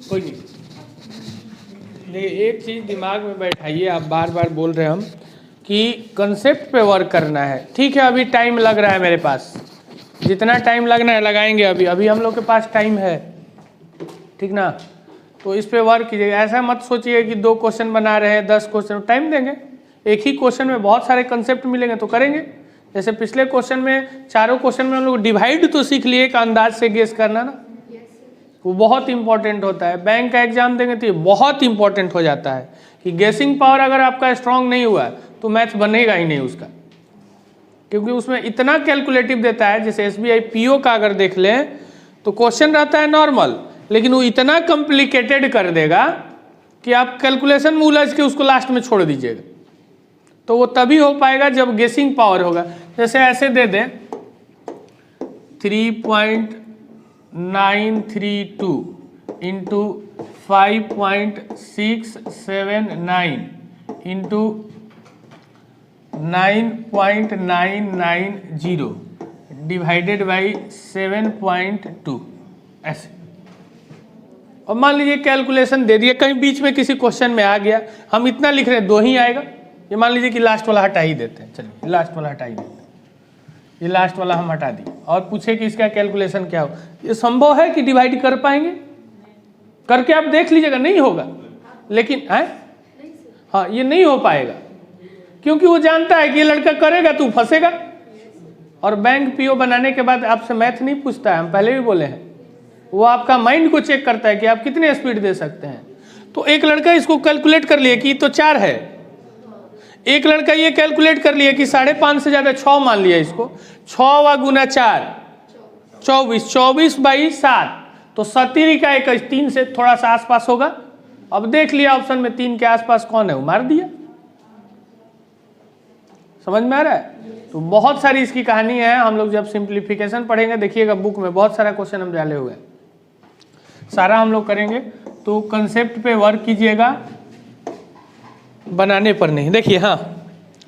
कोई नहीं, देखिए एक चीज़ दिमाग में बैठाइए, आप बार बार बोल रहे हैं हम कि कंसेप्ट पे वर्क करना है। ठीक है, अभी टाइम लग रहा है मेरे पास, जितना टाइम लगना है लगाएंगे। अभी हम लोग के पास टाइम है, ठीक ना। तो इस पे वर्क कीजिएगा। ऐसा मत सोचिए कि 2 क्वेश्चन बना रहे हैं 10 क्वेश्चन, टाइम देंगे। एक ही क्वेश्चन में बहुत सारे कंसेप्ट मिलेंगे तो करेंगे। जैसे पिछले क्वेश्चन में, चारों क्वेश्चन में हम लोग डिवाइड तो सीख लिए, एक अंदाज से गेस करना ना, वो बहुत इंपॉर्टेंट होता है। बैंक का एग्जाम देंगे तो ये बहुत इंपॉर्टेंट हो जाता है कि गेसिंग पावर अगर आपका स्ट्रांग नहीं हुआ तो मैथ्स बनेगा ही नहीं उसका, क्योंकि उसमें इतना कैलकुलेटिव देता है। जैसे SBI PO का अगर देख लें तो क्वेश्चन रहता है नॉर्मल, लेकिन वो इतना कॉम्प्लिकेटेड कर देगा कि आप कैलकुलेशन में उलझ के उसको लास्ट में छोड़ दीजिएगा। तो वो तभी हो पाएगा जब गेसिंग पावर होगा। जैसे ऐसे दे दें 3.932 इंटू 5.679 इंटू 9.990 डिवाइडेड बाई 7.2 ऐसे। और मान लीजिए कैलकुलेशन दे दिए, कहीं बीच में किसी क्वेश्चन में आ गया, हम इतना लिख रहे हैं 2 ही आएगा। ये मान लीजिए कि लास्ट वाला हटा ही देते हैं, चलिए लास्ट वाला हटा ही देते हैं, ये लास्ट वाला हम हटा दिए और पूछे कि इसका कैलकुलेशन क्या हो। ये संभव है कि डिवाइड कर पाएंगे? करके आप देख लीजिएगा, नहीं होगा। लेकिन हाँ, ये नहीं हो पाएगा क्योंकि वो जानता है कि ये लड़का करेगा तो फंसेगा। और बैंक PO बनाने के बाद आपसे मैथ नहीं पूछता है, हम पहले भी बोले हैं, वो आपका माइंड को चेक करता है कि आप कितने स्पीड दे सकते हैं। तो एक लड़का इसको कैलकुलेट कर लिया कि तो 4 है, एक लड़का ये कैलकुलेट कर लिया कि 5.5 से ज्यादा 6 मान लिया इसको, 6 गुना 4 24, 24 बाई 7 तो 17 का 21, 3 से थोड़ा सा आसपास होगा। अब देख लिया ऑप्शन में 3 के आसपास कौन है, वो मार दिया। समझ में आ रहा है? तो बहुत सारी इसकी कहानी है। हम लोग जब सिंप्लीफिकेशन पढ़ेंगे, देखिएगा बुक में बहुत सारा क्वेश्चन हम डाले हुए हैं, सारा हम लोग करेंगे। तो कंसेप्ट पे वर्क कीजिएगा, बनाने पर नहीं। देखिए हाँ,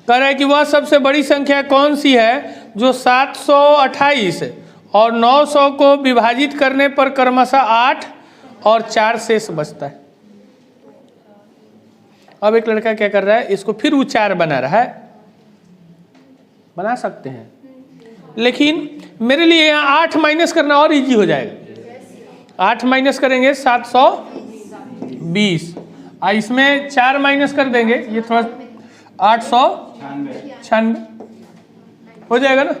कह रहा है कि वह सबसे बड़ी संख्या कौन सी है जो 728 और 900 को विभाजित करने पर क्रमशः 8 और 4 शेष बचता है। अब एक लड़का क्या कर रहा है, इसको फिर वो 4 बना रहा है। बना सकते हैं, लेकिन मेरे लिए यहाँ 8 माइनस करना और इजी हो जाएगा। 8 माइनस करेंगे 720, इसमें 4 माइनस कर देंगे, ये थोड़ा 896 हो जाएगा ना।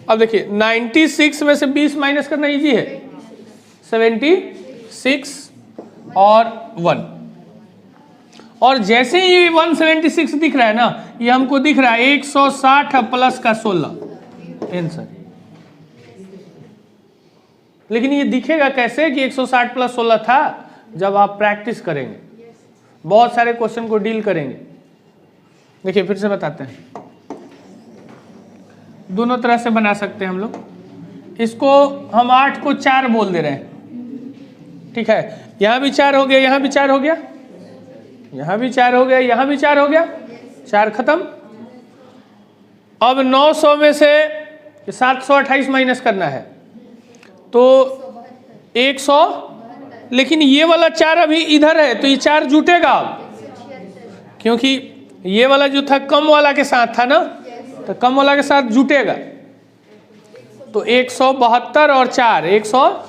अब देखिए 96 में से 20 माइनस करना इजी है, 76 और 1। और जैसे ही 176 दिख रहा है ना, ये हमको दिख रहा है 160 प्लस का 16 आंसर। लेकिन ये दिखेगा कैसे कि 160 प्लस 16 था? जब आप प्रैक्टिस करेंगे, बहुत सारे क्वेश्चन को डील करेंगे। देखिए फिर से बताते हैं, दोनों तरह से बना सकते हैं हम लोग। इसको हम 8 को 4 बोल दे रहे हैं, ठीक है। यहां भी 4 हो गया, यहां भी 4 हो गया, यहां भी 4 हो गया, यहां भी 4 हो गया, 4 खत्म। अब 900 में से 728 माइनस करना है तो 100, लेकिन ये वाला 4 अभी इधर है तो ये 4 जुटेगा अब, क्योंकि ये वाला जो था कम वाला के साथ था ना, तो कम वाला के साथ जुटेगा। तो 172 और 4 100,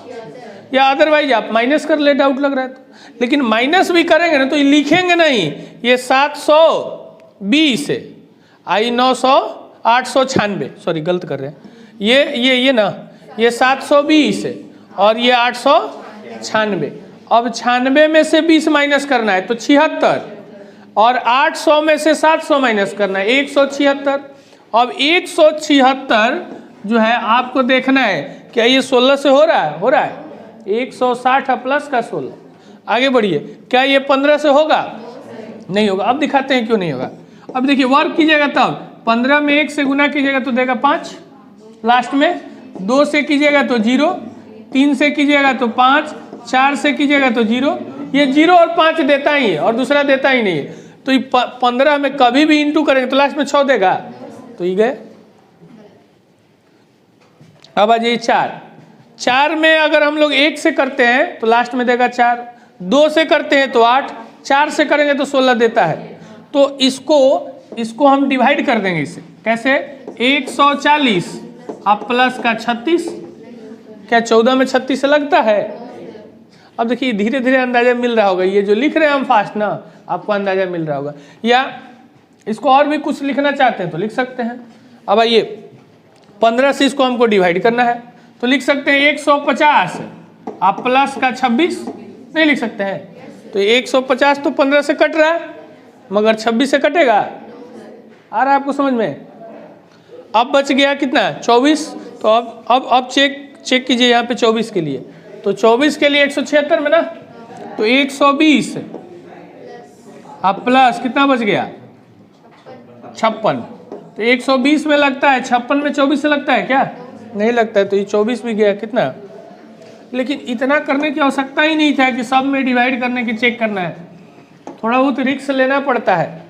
या अदरवाइज आप माइनस कर ले, डाउट लग रहा है तो। लेकिन माइनस भी करेंगे ना तो ये लिखेंगे नहीं, ये 720 है, 900 896, सॉरी गलत कर रहे हैं, ये ना, ये 720 है और ये 896। अब 96 में से 20 माइनस करना है तो 76, और 800 में से 700 माइनस करना है 176। अब 176 जो है आपको देखना है क्या ये 16 से हो रहा है, हो रहा है 160 प्लस का 16। आगे बढ़िए, क्या ये 15 से होगा? नहीं होगा। अब दिखाते हैं क्यों नहीं होगा। अब देखिए वर्क कीजिएगा तब 15 में 1 से गुना कीजिएगा तो देगा 5, लास्ट में 2 से कीजिएगा तो 0, 3 से कीजिएगा तो 5, 4 से कीजिएगा तो 0। ये 0 और 5 देता ही है और दूसरा देता ही नहीं है। तो 15 में कभी भी इंटू करेंगे तो लास्ट में 6 देगा, तो ये गए। अब आ जाइए 4 में अगर हम लोग 1 से करते हैं तो लास्ट में देगा 4, 2 से करते हैं तो 8, 4 से करेंगे तो 16 देता है। तो इसको हम डिवाइड कर देंगे इससे। कैसे? 140 अब प्लस का 36, क्या 14 में 36 से लगता है? अब देखिए धीरे धीरे अंदाजा मिल रहा होगा, ये जो लिख रहे हैं हम फास्ट ना, आपको अंदाजा मिल रहा होगा। या इसको और भी कुछ लिखना चाहते हैं तो लिख सकते हैं। अब आइए 15 से इसको हमको डिवाइड करना है तो लिख सकते हैं 150 आप प्लस का 26 नहीं लिख सकते हैं? तो 150 तो 15 से कट रहा है, मगर 26 से कटेगा? आ रहा है आपको समझ में? अब बच गया कितना? 24। तो अब चेक कीजिए यहाँ पे 24 के लिए। तो 24 के लिए 176 में ना, तो 120 अब प्लस कितना बच गया? 56। तो 120 में लगता है, 56 में 24 से लगता है क्या? नहीं लगता है। तो ये 24 भी गया कितना? लेकिन इतना करने की आवश्यकता ही नहीं था कि सब में डिवाइड करने की चेक करना है। थोड़ा बहुत रिस्क लेना पड़ता है,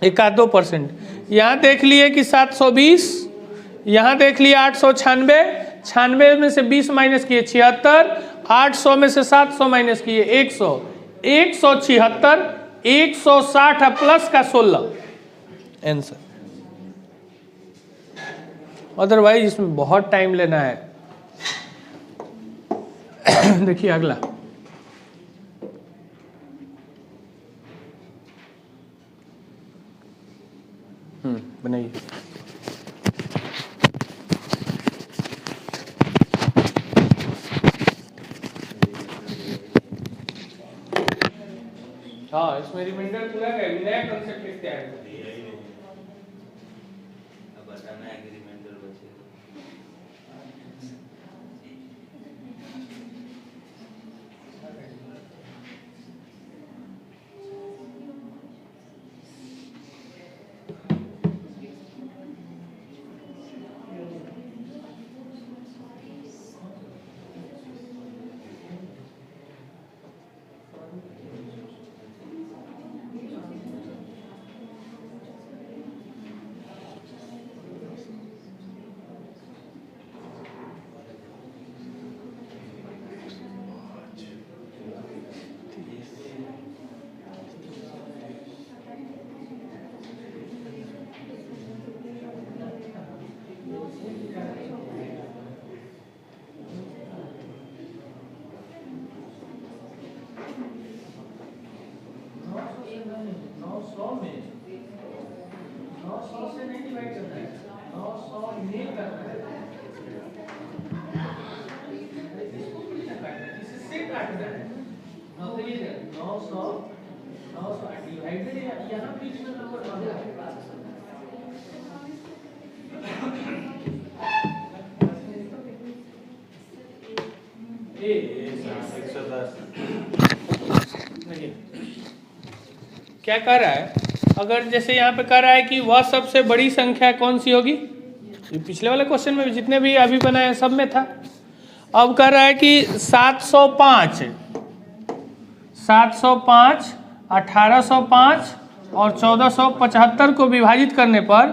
1-2%। यहाँ देख लिए कि 720, यहाँ देख लिए 896, 96 में से 20 माइनस किए 76, 800 में से 700 माइनस किए 100, 176, 160 प्लस का 16 आंसर। अदरवाइज इसमें बहुत टाइम लेना है। देखिए अगला, बनाइए। हाँ, इसमें रिमाइंडर पूरा है, नया कॉन्सेप्ट लिखते हैं। अब बताना है कि रिमाइंडर बचे। क्या कह रहा है? अगर जैसे यहाँ पे कह रहा है कि वह सबसे बड़ी संख्या कौन सी होगी, पिछले वाले क्वेश्चन में भी जितने भी अभी बनाए सब में था। अब कह रहा है कि 705, 1805 और 1475 को विभाजित करने पर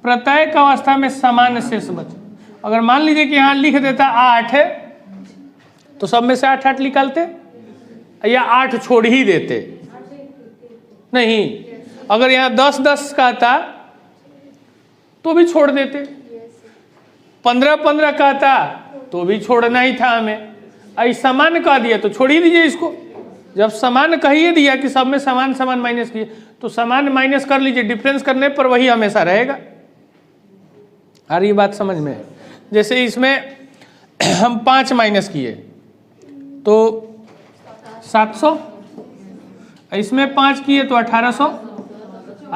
प्रत्येक अवस्था में समान शेष बचे। अगर मान लीजिए कि यहाँ लिख देता 8 है, तो सब में से 8-8 निकालते, या 8 छोड़ ही देते। नहीं, अगर यहाँ 10-10 का था तो भी छोड़ देते, 15-15 का था तो भी छोड़ना ही था हमें। आई समान कह दिया तो छोड़ ही दीजिए इसको। जब समान कह ही दिया कि सब में समान समान माइनस किए, तो समान माइनस कर लीजिए, डिफरेंस करने पर वही हमेशा रहेगा। आ रही बात समझ में? जैसे इसमें हम 5 माइनस किए तो 700, इसमें 5 किए तो 1800,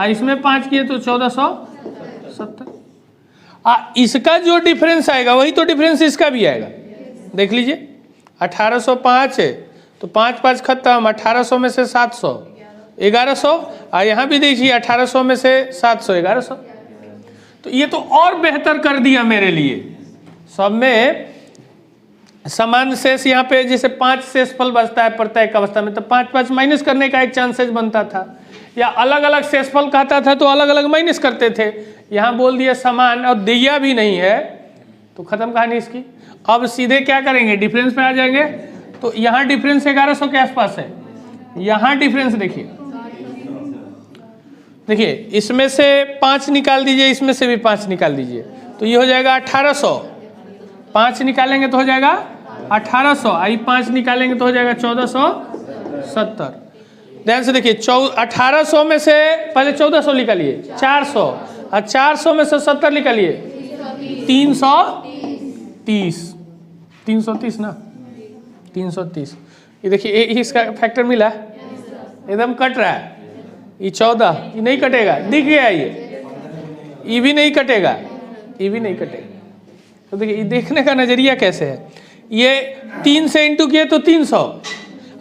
इसमें 5 किए तो 1470। इसका जो डिफरेंस आएगा वही तो डिफरेंस इसका भी आएगा। देख लीजिए, 1805 है तो 5-5 खत्म, 1800 में से 700 1100, और यहाँ भी देखिए 1800 में से 700 1100। तो ये तो और बेहतर कर दिया मेरे लिए। सब में समान शेष, यहाँ पे जैसे 5 शेषफल बचता है प्रत्येक अवस्था में, तो 5-5 माइनस करने का एक चांसेस बनता था, या अलग अलग शेषफल कहता था तो अलग अलग माइनस करते थे। यहाँ बोल दिया समान और दिया भी नहीं है, तो खत्म कहानी इसकी। अब सीधे क्या करेंगे, डिफरेंस पे आ जाएंगे। तो यहाँ डिफरेंस 1100 के आसपास है। यहाँ डिफरेंस देखिए, देखिए इसमें से 5 निकाल दीजिए, इसमें से भी 5 निकाल दीजिए, तो ये हो जाएगा 1800। 5 निकालेंगे तो हो जाएगा 1800, आई 5 निकालेंगे तो हो जाएगा 1470। ध्यान से देखिए, 1800 में से पहले 1400 निकालिए, 400, और 400 में से 70 निकालिए, 330 ना, 330। ये देखिए इसका फैक्टर मिला, एकदम कट रहा है। ये 14, ये नहीं कटेगा, दिख गया ये भी नहीं कटेगा, ये भी नहीं कटेगा। तो देखिए ये देखने का नजरिया कैसे है, ये 3 से इंटू किए तो 300,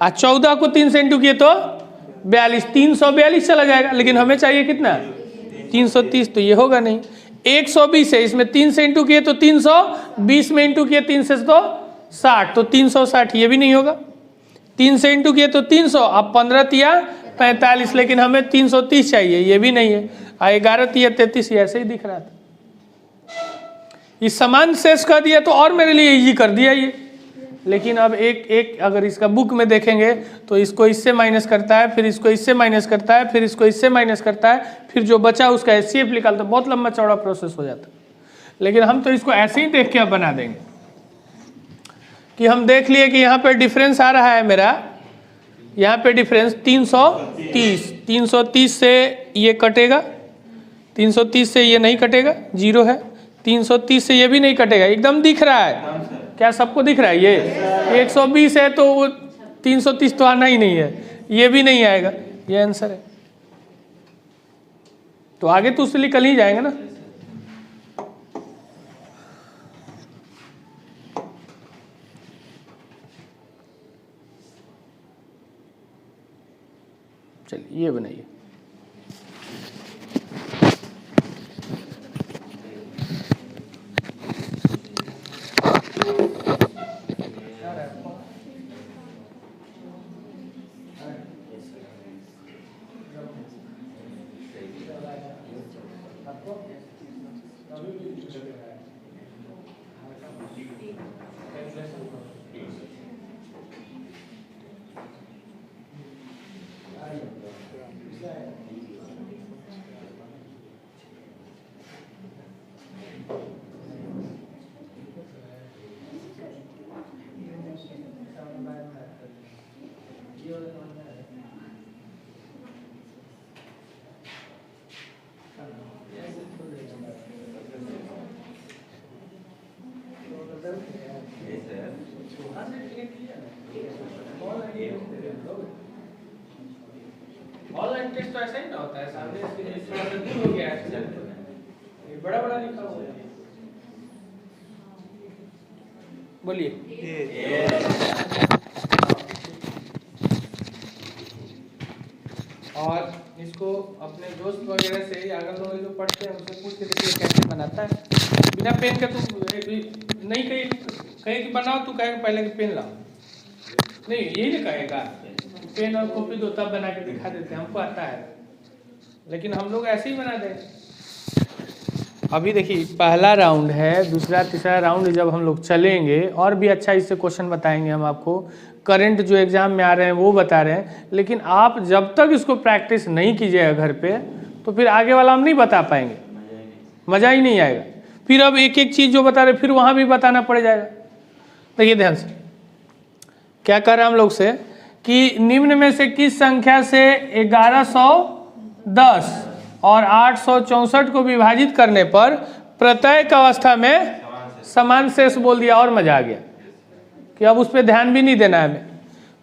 और 14 को 3 से इंटू किए तो 42, 342 चला जाएगा। लेकिन हमें चाहिए कितना, 330, तो ये होगा नहीं। 120 है, इसमें 3 से इंटू किए तो 300, 20 में इंटू किए 3 से तो 60, तो 360, ये भी नहीं होगा। 3 से इंटू किए तो 300, अब 15 तिया 45, लेकिन हमें 330 चाहिए, ये भी नहीं है। 11 तिया 33, ऐसे ही दिख रहा था। इस समान शेष कर दिया तो और मेरे लिए इजी कर दिया ये। लेकिन अब एक अगर इसका बुक में देखेंगे तो इसको इससे माइनस करता है, फिर इसको इससे माइनस करता है, फिर इसको इससे माइनस करता है, फिर जो बचा उसका HCF निकालता है। बहुत लंबा चौड़ा प्रोसेस हो जाता है। लेकिन हम तो इसको ऐसे ही देख के अब बना देंगे कि हम देख लिए कि यहाँ पर डिफरेंस आ रहा है मेरा, यहाँ पे डिफरेंस 330 से ये कटेगा, 330 से ये नहीं कटेगा, 0 है। 330 से ये भी नहीं कटेगा, एकदम दिख रहा है। क्या सबको दिख रहा है? ये 120 है तो वो 330 तो आना ही नहीं है, ये भी नहीं आएगा। ये आंसर है। तो आगे तो उससे निकल ही जाएंगे ना। चलिए ये बनाइए। ऑनलाइन टेस्ट तो ऐसा ही ना होता है, सामने थोड़ा सा दूर हो गया है, बड़ा बड़ा लिखा हुआ है। बोलिए। और इसको अपने दोस्त वगैरह से या अगर लोग जो पढ़ते हैं उनसे पूछ के देखिए कैसे बनाता है। बिना पेन का तू नहीं कहीं कि बनाओ, तू कहेगा पहले कि पेन लाओ, नहीं यही नहीं कहेगा। पेन और कॉपी दो तब बना के दिखा देते हैं, हमको आता है, लेकिन हम लोग ऐसे ही बना देंगे। अभी देखिए पहला राउंड है, दूसरा तीसरा राउंड जब हम लोग चलेंगे और भी अच्छा इससे क्वेश्चन बताएंगे हम आपको। करंट जो एग्जाम में आ रहे हैं वो बता रहे हैं, लेकिन आप जब तक इसको प्रैक्टिस नहीं कीजिएगा घर पे तो फिर आगे वाला हम नहीं बता पाएंगे, मज़ा ही नहीं आएगा। फिर अब एक एक चीज़ जो बता रहे फिर वहाँ भी बताना पड़ जाएगा। देखिए ध्यान से क्या कर रहे हैं हम लोग से कि निम्न में से किस संख्या से 1110 और 864 को विभाजित करने पर प्रत्येक अवस्था में समान शेष बोल दिया और मजा आ गया कि अब उस पर ध्यान भी नहीं देना है हमें।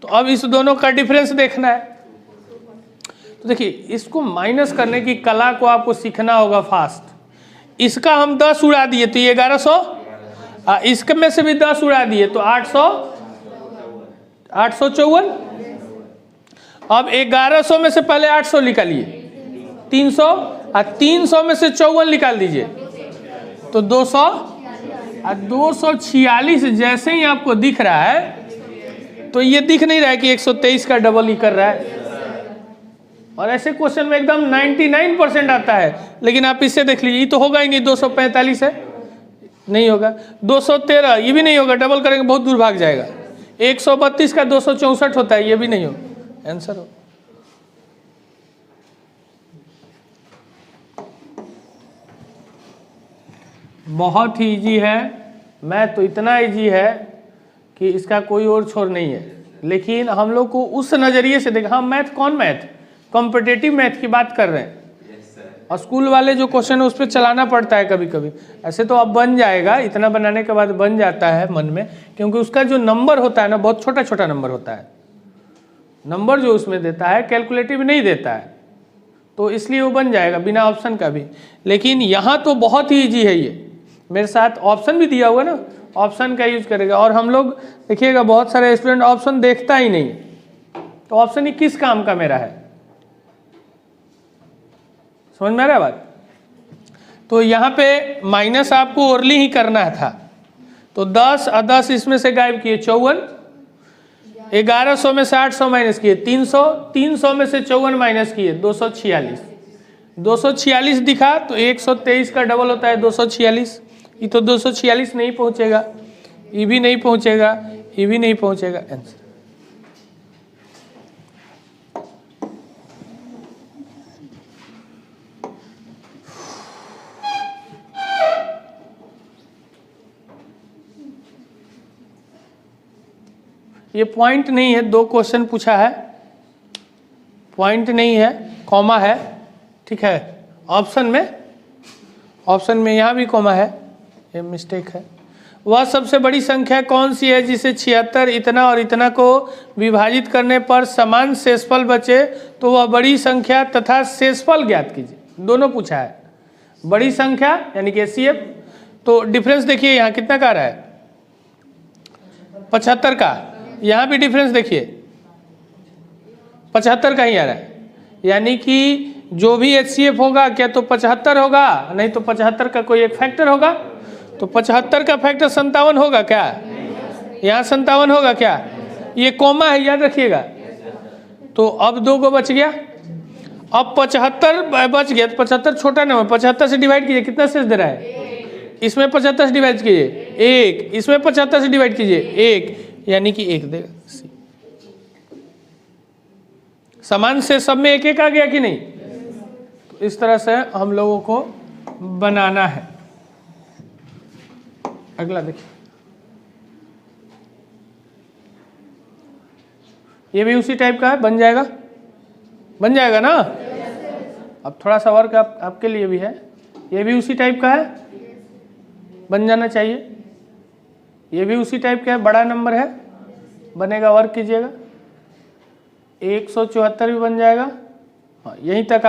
तो अब इस दोनों का डिफरेंस देखना है। तो देखिए इसको माइनस करने की कला को आपको सीखना होगा फास्ट। इसका हम 10 उड़ा दिए तो ये 1100, इसके में से भी 10 उड़ा दिए तो 854। अब 1100 में से पहले 800 निकालिए, 300 और 300 में से 54 निकाल दीजिए तो 200 और 246 जैसे ही आपको दिख रहा है तो ये दिख नहीं रहा है कि 123 का डबल ही कर रहा है। और ऐसे क्वेश्चन में एकदम 99% आता है, लेकिन आप इससे देख लीजिए, ये तो होगा ही नहीं। 245 है, नहीं होगा। 213 ये भी नहीं होगा, डबल करेंगे बहुत दूर भाग जाएगा। 132 का 264 होता है, ये भी नहीं होगा। आंसर हो बहुत ही इजी है। मैथ तो इतना इजी है कि इसका कोई और छोर नहीं है, लेकिन हम लोग को उस नज़रिए से देखा। हम मैथ कौन मैथ, कॉम्पिटिटिव मैथ की बात कर रहे हैं। और स्कूल वाले जो क्वेश्चन है उस पर चलाना पड़ता है कभी कभी। ऐसे तो अब बन जाएगा, इतना बनाने के बाद बन जाता है मन में, क्योंकि उसका जो नंबर होता है ना बहुत छोटा छोटा नंबर होता है, नंबर जो उसमें देता है कैलकुलेटिव नहीं देता है, तो इसलिए वो बन जाएगा बिना ऑप्शन का भी। लेकिन यहाँ तो बहुत ही ईजी है, ये मेरे साथ ऑप्शन भी दिया हुआ ना, ऑप्शन का यूज करेगा। और हम लोग देखिएगा बहुत सारे स्टूडेंट ऑप्शन देखता ही नहीं, तो ऑप्शन ही किस काम का मेरा है, समझ में आ रहा है बात। तो यहाँ पे माइनस आपको ओरली ही करना था, तो 10 और 10 इसमें से गायब किए 54, 1100 में से 800 माइनस किए 300, 300 में से 54 माइनस किए 246, 246 दिखा तो 123 का डबल होता है 246, ये तो 246 नहीं पहुंचेगा, ये भी नहीं पहुंचेगा, ये भी नहीं पहुंचेगा, आंसर। ये पॉइंट नहीं है, 2 क्वेश्चन पूछा है, पॉइंट नहीं है, कॉमा है, ठीक है। ऑप्शन में यहाँ भी कॉमा है, ये मिस्टेक है। वह सबसे बड़ी संख्या कौन सी है जिसे 76 इतना और इतना को विभाजित करने पर समान शेषफल बचे, तो वह बड़ी संख्या तथा शेषफल ज्ञात कीजिए। दोनों पूछा है, बड़ी संख्या यानी कि HCF, तो डिफरेंस देखिए यहाँ कितना का आ रहा है 75 का, यहाँ भी डिफरेंस देखिए 75 का ही आ रहा है, यानी कि जो भी HCF होगा क्या तो 75 होगा, नहीं तो 75 का कोई एक फैक्टर होगा, तो 75 का फैक्टर 57 होगा क्या, यहाँ 57 होगा क्या, ये कॉमा है याद रखिएगा। तो अब 2 को बच गया, अब 75 बच गया, तो 75 छोटा नंबर, 75 से डिवाइड कीजिए, कितना शेष दे रहा है, इसमें 75 से डिवाइड कीजिए 1, इसमें 75 से डिवाइड कीजिए 1, यानी कि 1 देगा। समान से सब में 1 1 आ गया कि नहीं, तो इस तरह से हम लोगों को बनाना है। अगला देखिए, ये भी उसी टाइप का है, बन जाएगा ना। अब थोड़ा सा वर्क आपके लिए भी है, ये भी उसी टाइप का है, बन जाना चाहिए। ये भी उसी टाइप का है, बड़ा नंबर है, बनेगा, वर्क कीजिएगा। 174 भी बन जाएगा। हाँ, यहीं तक